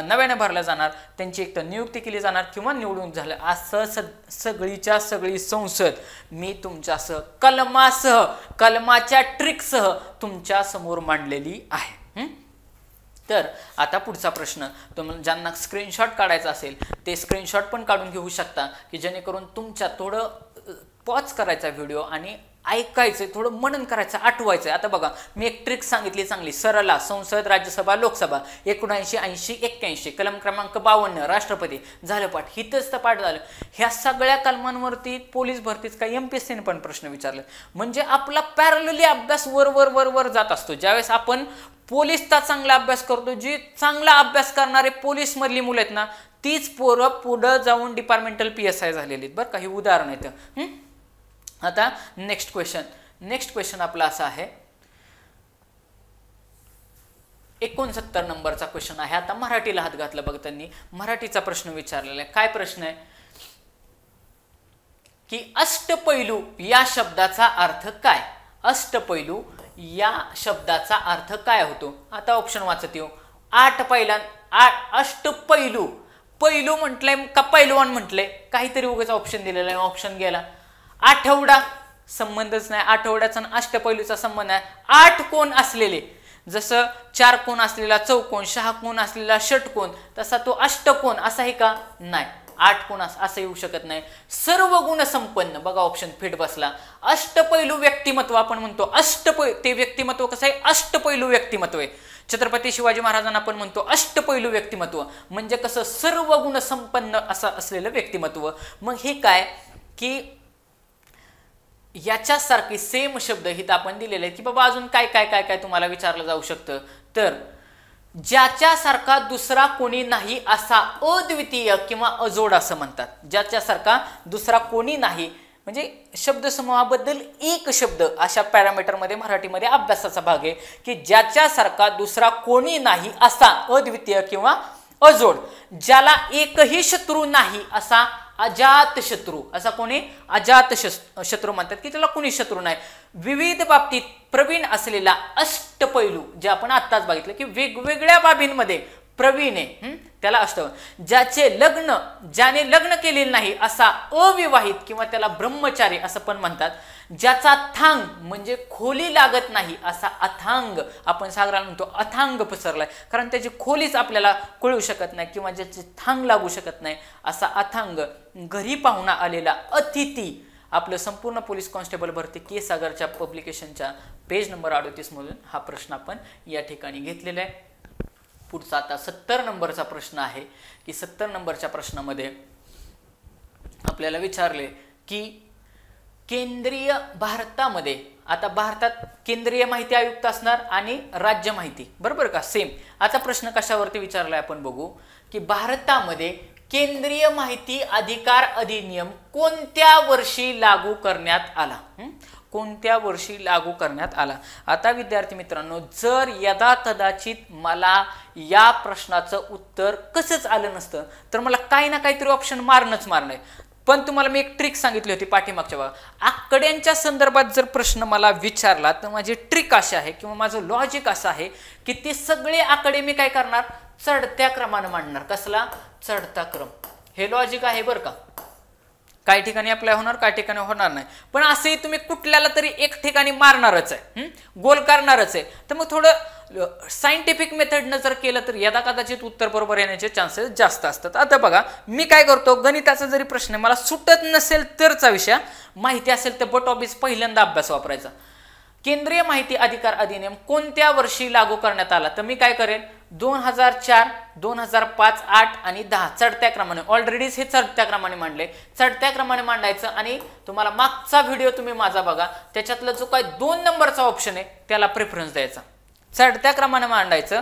नव्याने भरल्या जाणार त्यांची एक तर नियुक्ती केली जाणार किंवा निवडून झालं. असं सगळीच्या सगळी संसद मी तुमच्यासह कलमासह, कलमाच्या ट्रिकसह तुमच्या समोर मांडलेली आहे. तर आता पुढचा प्रश्न, तुम्हाला ज्यांना स्क्रीनशॉट काढायचा असेल ते स्क्रीनशॉट पण काढून घेऊ शकता की जेणेकरून तुमच्या थोडं पॉज करायचा व्हिडिओ आणि ऐकायचं, थोडं मनन करायचं, आठवायचं. आता बघा, मी एक ट्रिक सांगितली चांगली. सरला संसद, राज्यसभा, लोकसभा 79, 80, 81, कलम क्रमांक 52, राष्ट्रपती झालं पाठ. हितच तर पाठ झालं. ह्या सगळ्या कलमांवरती पोलीस भरतीच काही MPSCने पण प्रश्न विचारले. म्हणजे आपला पॅरलली अभ्यास वर वर वर वर जात असतो. ज्यावेळेस आपण पोलीसचा चांगला अभ्यास करतो, जी चांगला अभ्यास करणारे पोलीस मधली मुलं आहेत ना, तीच पोरं पुढं जाऊन डिपार्टमेंटल PSI झालेली आहेत बरं का. हे उदाहरण आहे. आता नेक्स्ट क्वेश्चन आपला असा आहे, 69 नंबरचा क्वेश्चन आहे. आता मराठीला हात घातला बघ त्यांनी. मराठीचा प्रश्न विचारलेला आहे. काय प्रश्न आहे की अष्टपैलू या शब्दाचा अर्थ काय? अष्टपैलू या शब्दाचा अर्थ काय होतो? आता ऑप्शन वाचत येऊ. 8 अष्टपैलू. पैलू म्हटलंय का पैलवान म्हटलंय? काहीतरी उगाच ऑप्शन दिलेला आहे, ऑप्शन गेला. आठवडा, संबंधच नाही. आठवड्याचा आणि अष्टपैलूचा संबंध आहे. 8 कोण असलेले, जसं 4 कोण असलेला चौकोन, 6 कोण असलेला षटकोन, तसा तो अष्टकोन असा आहे का? नाही. 8 कोण असं येऊ शकत नाही. सर्व गुण संपन्न, बघा ऑप्शन फिट बसला. अष्टपैलू व्यक्तिमत्व आपण म्हणतो. ते व्यक्तिमत्व कसं आहे? अष्टपैलू व्यक्तिमत्व आहे. छत्रपती शिवाजी महाराजांना आपण म्हणतो अष्टपैलू व्यक्तिमत्व, म्हणजे कसं? सर्व गुण संपन्न असं असलेलं व्यक्तिमत्व. मग हे काय की याच्यासारखी सेम शब्द हित आपण दिलेले आहेत की बाबा अजून काय काय काय काय तुम्हाला विचारलं जाऊ शकतं. तर ज्याच्यासारखा दुसरा कोणी नाही असा अद्वितीय किंवा अजोड असं म्हणतात. ज्याच्यासारखा दुसरा कोणी नाही म्हणजे शब्दसमूहाबद्दल एक शब्द अशा पॅरामीटरमध्ये मराठीमध्ये अभ्यासाचा भाग आहे की ज्याच्यासारखा दुसरा कोणी नाही असा अद्वितीय किंवा अजोड. ज्याला एकही शत्रू नाही असा अजात शत्रू. असा कोणी? अजात शत्रू म्हणतात की त्याला कोणी शत्रू नाही. विविध बाबतीत प्रवीण असलेला अष्टपैलू, जे आपण आत्ताच बघितलं की वेगवेगळ्या बाबींमध्ये प्रवीण आहे, त्याला ज्याने लग्न केलेले नाही असा अविवाहित किंवा त्याला ब्रह्मचारी असं पण म्हणतात. ज्याचा थांग म्हणजे खोली लागत नाही असा अथांग, आपण सागराला म्हणतो अथांग पसरलाय, कारण त्याची खोलीच आपल्याला कळू शकत नाही किंवा ज्याचे थांग लागू शकत नाही असा अथांग. घरी पाहुणा आलेला अतिथी. आपलं संपूर्ण पोलीस कॉन्स्टेबल भरती के सागरच्या पब्लिकेशनच्या पेज नंबर 38 मधून हा प्रश्न आपण या ठिकाणी घेतलेला आहे. पुढचा आता 70 नंबरचा प्रश्न आहे की 70 नंबरच्या प्रश्नामध्ये आपल्याला विचारले की केंद्रीय भारतामध्ये, आता भारतात केंद्रीय माहिती आयुक्त असणार आणि राज्य माहिती, बरोबर का? सेम. आता प्रश्न कशावरती विचारलाय आपण बघू की भारतामध्ये केंद्रीय माहिती अधिकार अधिनियम कोणत्या वर्षी लागू करण्यात आला? कोणत्या वर्षी लागू करण्यात आला? आता विद्यार्थी मित्रांनो, जर यदा कदाचित मला या प्रश्नाचं उत्तर कसंच आलं नसतं तर मला काही ना काहीतरी ऑप्शन मारणंच मारणार. पण तुम्हाला मी एक ट्रिक सांगितली होती पाठीमागच्या बघा, आकड्यांच्या संदर्भात जर प्रश्न मला विचारला तर माझी ट्रिक अशी आहे किंवा माझं लॉजिक असं आहे की ते सगळे आकडे मी काय करणार? चढत्या क्रमाने मांडणार. कसला? चढता क्रम. हे लॉजिक आहे बरं का. काही ठिकाणी अप्लाय होणार, काही ठिकाणी होणार नाही, पण असंही तुम्ही कुठल्याला तरी एक ठिकाणी मारणारच आहे, गोल करणारच आहे. तर मग थोडं सायंटिफिक मेथडनं जर केलं तर यदा कदाचित उत्तर बरोबर येण्याचे चान्सेस जास्त असतात. आता बघा मी काय करतो, गणिताचा जरी प्रश्न आहे मला सुटत नसेल तरचा विषय, माहिती असेल तर बट ऑफिस पहिल्यांदा अभ्यास वापरायचा. केंद्रीय माहिती अधिकार अधिनियम कोणत्या वर्षी लागू करण्यात आला, तर मी काय करेन 2004, 2005, 8 आणि 10 चढत्या क्रमाने, ऑलरेडीच हे चढत्या क्रमाने मांडले, चढत्या क्रमाने मांडायचं. आणि तुम्हाला मागचा व्हिडिओ तुम्ही माझा बघा, त्याच्यातला जो काय 2 नंबरचा ऑप्शन आहे त्याला प्रेफरन्स द्यायचा. चढत्या क्रमाने मांडायचं,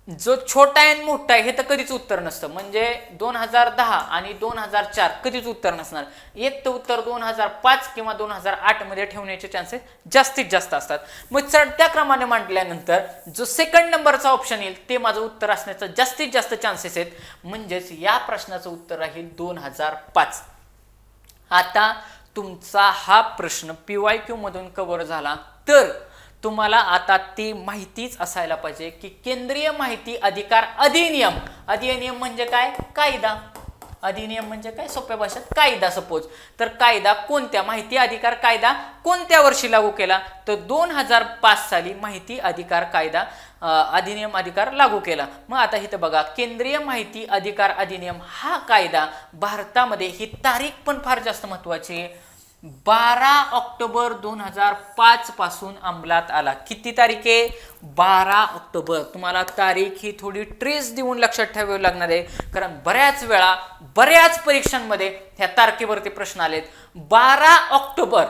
जो छोटा आहे आणि मोठा आहे हे तर कधीच उत्तर नसतं. म्हणजे 2010 आणि 2004 कधीच उत्तर नसणार, एक तर उत्तर 2005 किंवा 2008 मध्ये ठेवण्याचे चान्सेस जास्तीत जास्त असतात. मग चढत्या क्रमाने मांडल्यानंतर जो सेकंड नंबरचा ऑप्शन येईल ते माझं उत्तर असण्याचा जास्तीत जास्त चान्सेस आहेत. म्हणजेच या प्रश्नाचं उत्तर राहील 2005. आता तुमचा हा प्रश्न PYQ मधून कव्हर झाला तर तुम्हाला आता ती माहितीच असायला पाहिजे की केंद्रीय माहिती अधिकार अधिनियम, अधिनियम म्हणजे काय, कायदा, अधिनियम म्हणजे काय, सोप्या भाषेत कायदा. सपोज तर कायदा कोणत्या, माहिती अधिकार कायदा कोणत्या वर्षी लागू केला, तर 2005 साली माहिती अधिकार कायदा अधिनियम अधिकार लागू केला. मग आता इथं बघा केंद्रीय माहिती अधिकार अधिनियम हा कायदा भारतामध्ये, ही तारीख पण फार जास्त महत्वाची आहे, 12 ऑक्टोबर 2005 पासून अंमलात आला. किती तारीख आहे, 12 ऑक्टोबर. तुम्हाला तारीख ही थोडी ट्रेस देऊन लक्षात ठेवावी लागणार आहे, कारण बऱ्याच वेळा बऱ्याच परीक्षांमध्ये ह्या तारखेवरती प्रश्न आलेत. 12 ऑक्टोबर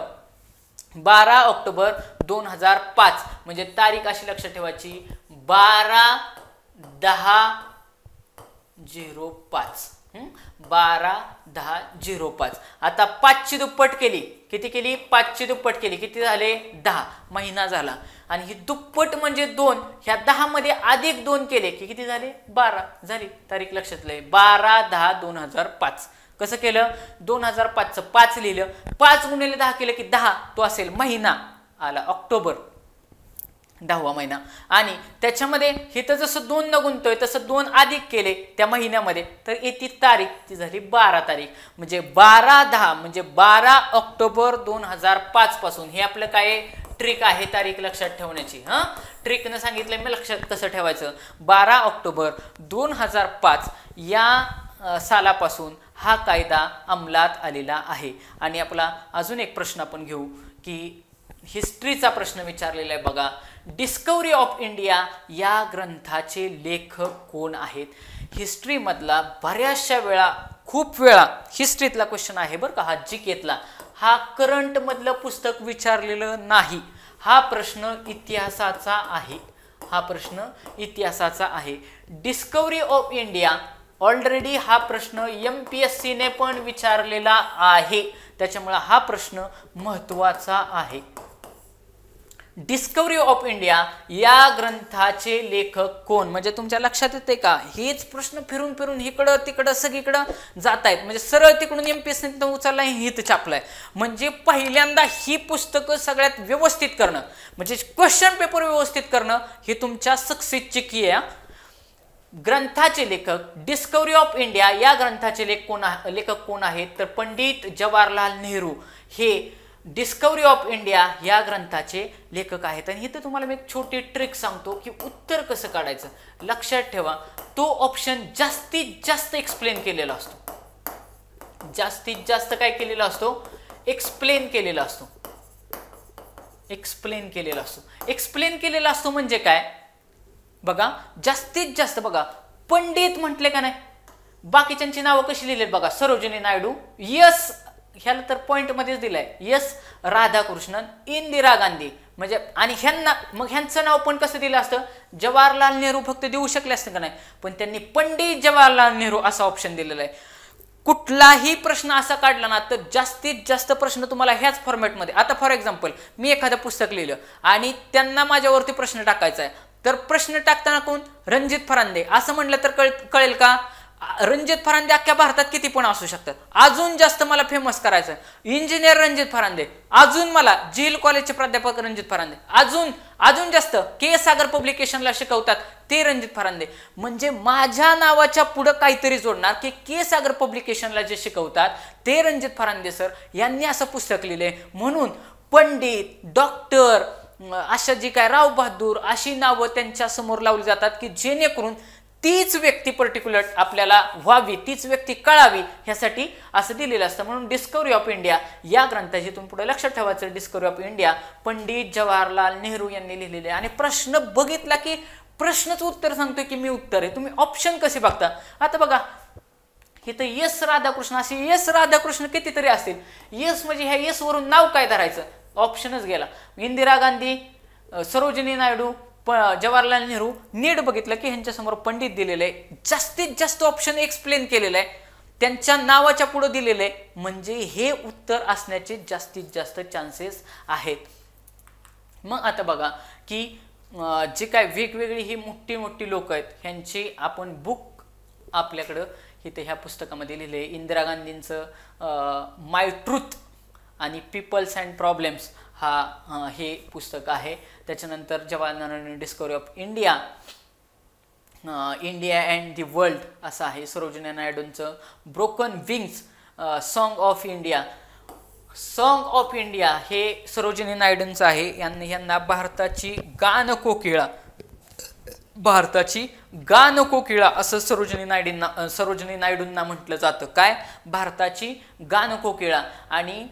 2005 म्हणजे तारीख अशी लक्षात ठेवायची 12/10/05. 12/10/05. आता 5 ची दुप्पट केली, किती केली, 5 ची दुप्पट केली, किती झाले, 10 महिना झाला. आणि ही दुप्पट म्हणजे 2, ह्या 10 मध्ये अधिक 2 केले की किती झाले, 12 झाली. तारीख लक्षात लय 12/10/2005. कसं केलं, 2005 चं 5 लिहिलं, 5 गुणिले 10 केलं की 10, तो असेल महिना आला ऑक्टोबर, 10वा महिना. आणि त्याच्यामध्ये इथं जसं 2 न गुंतोय तसं 2 अधिक केले त्या महिन्यामध्ये, तर येती तारीख, ती झाली 12 तारीख. म्हणजे 12/10 म्हणजे 12 ऑक्टोबर 2005 पासून. हे आपलं काय ट्रिक आहे तारीख लक्षात ठेवण्याची. ट्रिकनं सांगितलं मी लक्षात कसं ठेवायचं. 12 ऑक्टोबर 2005 या सालापासून हा कायदा अंमलात आलेला आहे. आणि आपला अजून एक प्रश्न आपण घेऊ की हिस्ट्रीचा प्रश्न विचारलेला आहे बघा. डिस्कवरी ऑफ इंडिया या ग्रंथाचे लेखक कोण आहेत. हिस्ट्री मधला बऱ्याचशा वेळा, खूप वेळा हिस्ट्रीतला क्वेश्चन आहे बरं का, हा जीकेतला, हा करंट मधलं पुस्तक विचारलेलं नाही. हा प्रश्न इतिहासाचा आहे, हा प्रश्न इतिहासाचा आहे. डिस्कवरी ऑफ इंडिया ऑलरेडी हा प्रश्न MPSC ने पण विचारलेला आहे, त्याच्यामुळे हा प्रश्न महत्वाचा आहे. डिस्कवरी ऑफ इंडिया या ग्रंथाचे लेखक कोण, म्हणजे तुमच्या लक्षात येते का, हेच प्रश्न फिरून फिरून इकडं तिकडं सगळीकडं जात आहेत. म्हणजे सरळ तिकडून MPSC उचललाय, हित छापलाय. म्हणजे पहिल्यांदा ही पुस्तकं सगळ्यात व्यवस्थित करणं, म्हणजे क्वेश्चन पेपर व्यवस्थित करणं, हे तुमच्या सक्सेसची की आहे. ग्रंथाचे लेखक, डिस्कवरी ऑफ इंडिया या ग्रंथाचे लेखक कोण आहेत, तर पंडित जवाहरलाल नेहरू हे डिस्कवरी ऑफ इंडिया या ग्रंथाचे लेखक आहेत. आणि इथं तुम्हाला मी एक छोटी ट्रिक सांगतो की उत्तर कसं काढायचं. लक्षात ठेवा, तो ऑप्शन जास्तीत जास्त एक्सप्लेन केलेला असतो, जास्तीत जास्त काय केलेला असतो, एक्सप्लेन केलेला असतो, एक्सप्लेन केलेला असतो. एक्सप्लेन केलेला असतो म्हणजे काय बघा, जास्तीत जास्त बघा पंडित म्हटले का नाही, बाकीच्यांची नावं कशी लिहिलेत बघा, सरोजिनी नायडू, यस ह्याला तर पॉइंट मध्येच दिलाय, यस राधाकृष्णन, इंदिरा गांधी, म्हणजे आणि ह्यांना मग ह्यांचं नाव पण कसं दिलं असतं, जवाहरलाल नेहरू फक्त देऊ शकले असते का नाही, पण त्यांनी पंडित जवाहरलाल नेहरू असा ऑप्शन दिलेला आहे. कुठलाही प्रश्न असा काढला ना तर जास्तीत जास्त प्रश्न तुम्हाला ह्याच फॉर्मॅटमध्ये. आता फॉर एक्झाम्पल मी एखादं पुस्तक लिहिलं आणि त्यांना माझ्यावरती प्रश्न टाकायचा आहे, तर प्रश्न टाकताना कोण, रणजित फरांदे असं म्हटलं तर कळेल का, रणजित फरांदे अख्ख्या भारतात किती पण असू शकतात, अजून जास्त मला फेमस करायचं इंजिनियर रणजित फरांदे, अजून मला झील कॉलेजचे प्राध्यापक रणजित फरांदे, अजून जास्त के सागर पब्लिकेशनला शिकवतात ते रणजित फरांदे. म्हणजे माझ्या नावाच्या पुढे काहीतरी जोडणार की के सागर पब्लिकेशनला जे शिकवतात ते रणजित फरांदे सर यांनी असं पुस्तक लिहिले. म्हणून पंडित, डॉक्टर, अशा जी काय राव बहादूर अशी नावं त्यांच्या समोर लावली जातात की जेणेकरून तीच व्यक्ती पर्टिक्युलर आपल्याला व्हावी, तीच व्यक्ती कळावी, ह्यासाठी असं दिलेलं असतं. म्हणून डिस्कव्हरी ऑफ इंडिया या ग्रंथाची इथून पुढे लक्षात ठेवायचं, discovery of India Pandit Jawaharlal Nehru यांनी लिहिलेले. आणि प्रश्न बघितला की प्रश्नच उत्तर सांगतोय की मी उत्तर आहे. तुम्ही ऑप्शन कसे बघता, आता बघा इथं एस राधाकृष्ण, असे एस राधाकृष्ण कितीतरी असतील. एस म्हणजे ह्या एस वरून नाव काय धरायचं, ऑप्शनच गेला. इंदिरा गांधी, सरोजिनी नायडू, जवाहरलाल नेहरू, नीट बघितलं की ह्यांच्या समोर पंडित दिलेलं आहे. जास्तीत जास्त ऑप्शन एक्सप्लेन केलेलं आहे, त्यांच्या नावाच्या पुढे दिलेलं आहे, म्हणजे हे उत्तर असण्याचे जास्तीत जास्त चान्सेस आहेत. मग आता बघा की जे काय वेगवेगळी ही मोठी मोठी लोक आहेत ह्यांची आपण बुक आपल्याकडं इथे ह्या पुस्तकामध्ये लिहिले. इंदिरा गांधींचं माय ट्रूथ आणि पीपल्स अँड प्रॉब्लेम्स हे पुस्तक आहे. त्याच्यानंतर Jawaharlal Nehru discovery of India, India and the world असं आहे. सरोजिनी नायडूंचं broken wings, song of India. Song of India हे सरोजिनी नायडूंचं आहे. यांना भारताची गानकोकिळा असं सरोजिनी नायडूंना म्हटलं जातं. काय, भारताची गानकोकिळा. आणि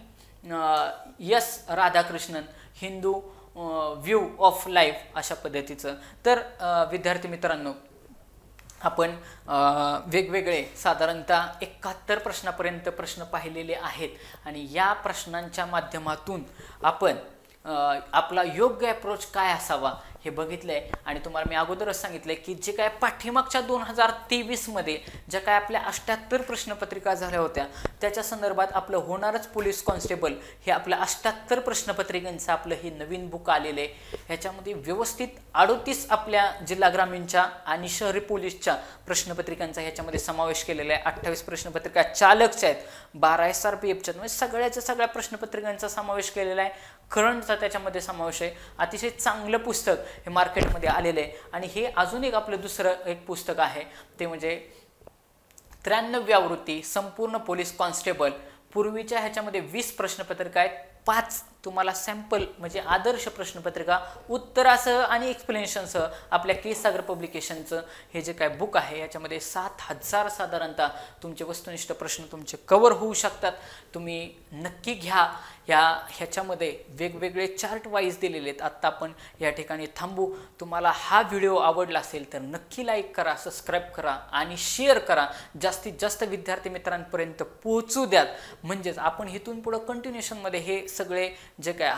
S Radhakrishnan Hindu view of life अशा पद्धतीचं. तर विद्यार्थी मित्रांनो, आपण वेगवेगळे साधारणतः 71 प्रश्नापर्यंत प्रश्न पाहिलेले आहेत आणि या प्रश्नांच्या माध्यमातून आपण आपला योग्य अप्रोच काय असावा हे बघितलंय. आणि तुम्हाला मी अगोदरच सांगितलंय की जे काय पाठीमागच्या 2023 मध्ये ज्या काय आपल्या 78 प्रश्नपत्रिका झाल्या होत्या त्याच्या संदर्भात आपलं होणारच पोलीस कॉन्स्टेबल हे आपल्या 78 प्रश्नपत्रिकांचं आपलं हे नवीन बुक आलेलं आहे. ह्याच्यामध्ये व्यवस्थित 38 आपल्या जिल्हा ग्रामीणच्या आणि शहरी पोलीसच्या प्रश्नपत्रिकांचा ह्याच्यामध्ये समावेश केलेला आहे. 28 प्रश्नपत्रिका चालकच्या आहेत, 12 SRPFच्या, म्हणजे सगळ्या प्रश्नपत्रिकांचा समावेश केलेला आहे. करंटचा त्याच्यामध्ये समावेश आहे. अतिशय चांगलं पुस्तक हे मार्केटमध्ये आलेलं आहे. आणि हे अजून एक आपलं दुसरं एक पुस्तक आहे ते म्हणजे 93वी आवृत्ती संपूर्ण पोलीस कॉन्स्टेबल. पूर्वीच्या ह्याच्यामध्ये 20 प्रश्नपत्रिका आहेत, 5 तुम्हाला सॅम्पल म्हणजे आदर्श प्रश्नपत्रिका उत्तरासह आणि एक्सप्लेनेशनसह आपल्या के सागर पब्लिकेशनचं हे जे काय बुक आहे याच्यामध्ये 7000 साधारणतः तुमचे वस्तुनिष्ठ प्रश्न तुमचे कव्हर होऊ शकतात. तुम्ही नक्की घ्या. ह्याच्यामध्ये वेगवेगळे चार्ट वाईज दिलेले आहेत. आत्ता आपण या ठिकाणी थांबू. तुम्हाला हा व्हिडिओ आवडला असेल तर नक्की लाईक करा, सबस्क्राईब करा आणि शेअर करा. जास्तीत जास्त विद्यार्थी मित्रांपर्यंत पोहोचू द्यात. म्हणजेच आपण इथून पुढे कंटिन्युएशनमध्ये हे सगळे जे काय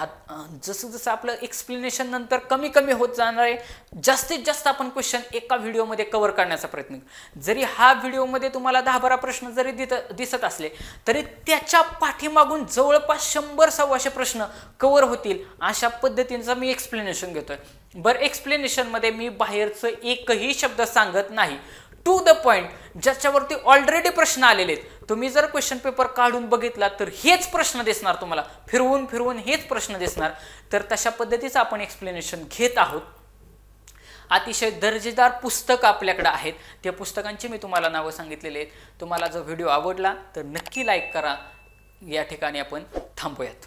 जसं जसं आपलं एक्सप्लेनेशन नंतर कमी कमी होत जाणार आहे, जास्तीत जास्त आपण क्वेश्चन एका व्हिडिओमध्ये कव्हर करण्याचा प्रयत्न. जरी हा व्हिडिओमध्ये तुम्हाला 10-12 प्रश्न जरी दिसत असले तरी त्याच्या पाठीमागून जवळपास 100-125 प्रश्न कव्हर होतील अशा पद्धतीचं मी एक्सप्लेनेशन घेतोय. बरं, एक्सप्लेनेशनमध्ये मी बाहेरचं एकही शब्द सांगत नाही, टू द पॉइंट, ज्याच्यावरती ऑलरेडी प्रश्न आलेले आहेत. तुम्ही जर क्वेश्चन पेपर काढून बघितला तर हेच प्रश्न दिसणार तुम्हाला, फिरवून फिरवून हेच प्रश्न दिसणार. तर तशा पद्धतीचं आपण एक्सप्लेनेशन घेत आहोत. अतिशय दर्जेदार पुस्तक आपल्याकडे आहेत. त्या पुस्तकांची मी तुम्हाला नावं सांगितलेली आहेत. तुम्हाला जर व्हिडिओ आवडला तर नक्की लाईक करा. या ठिकाणी आपण थांबूयात.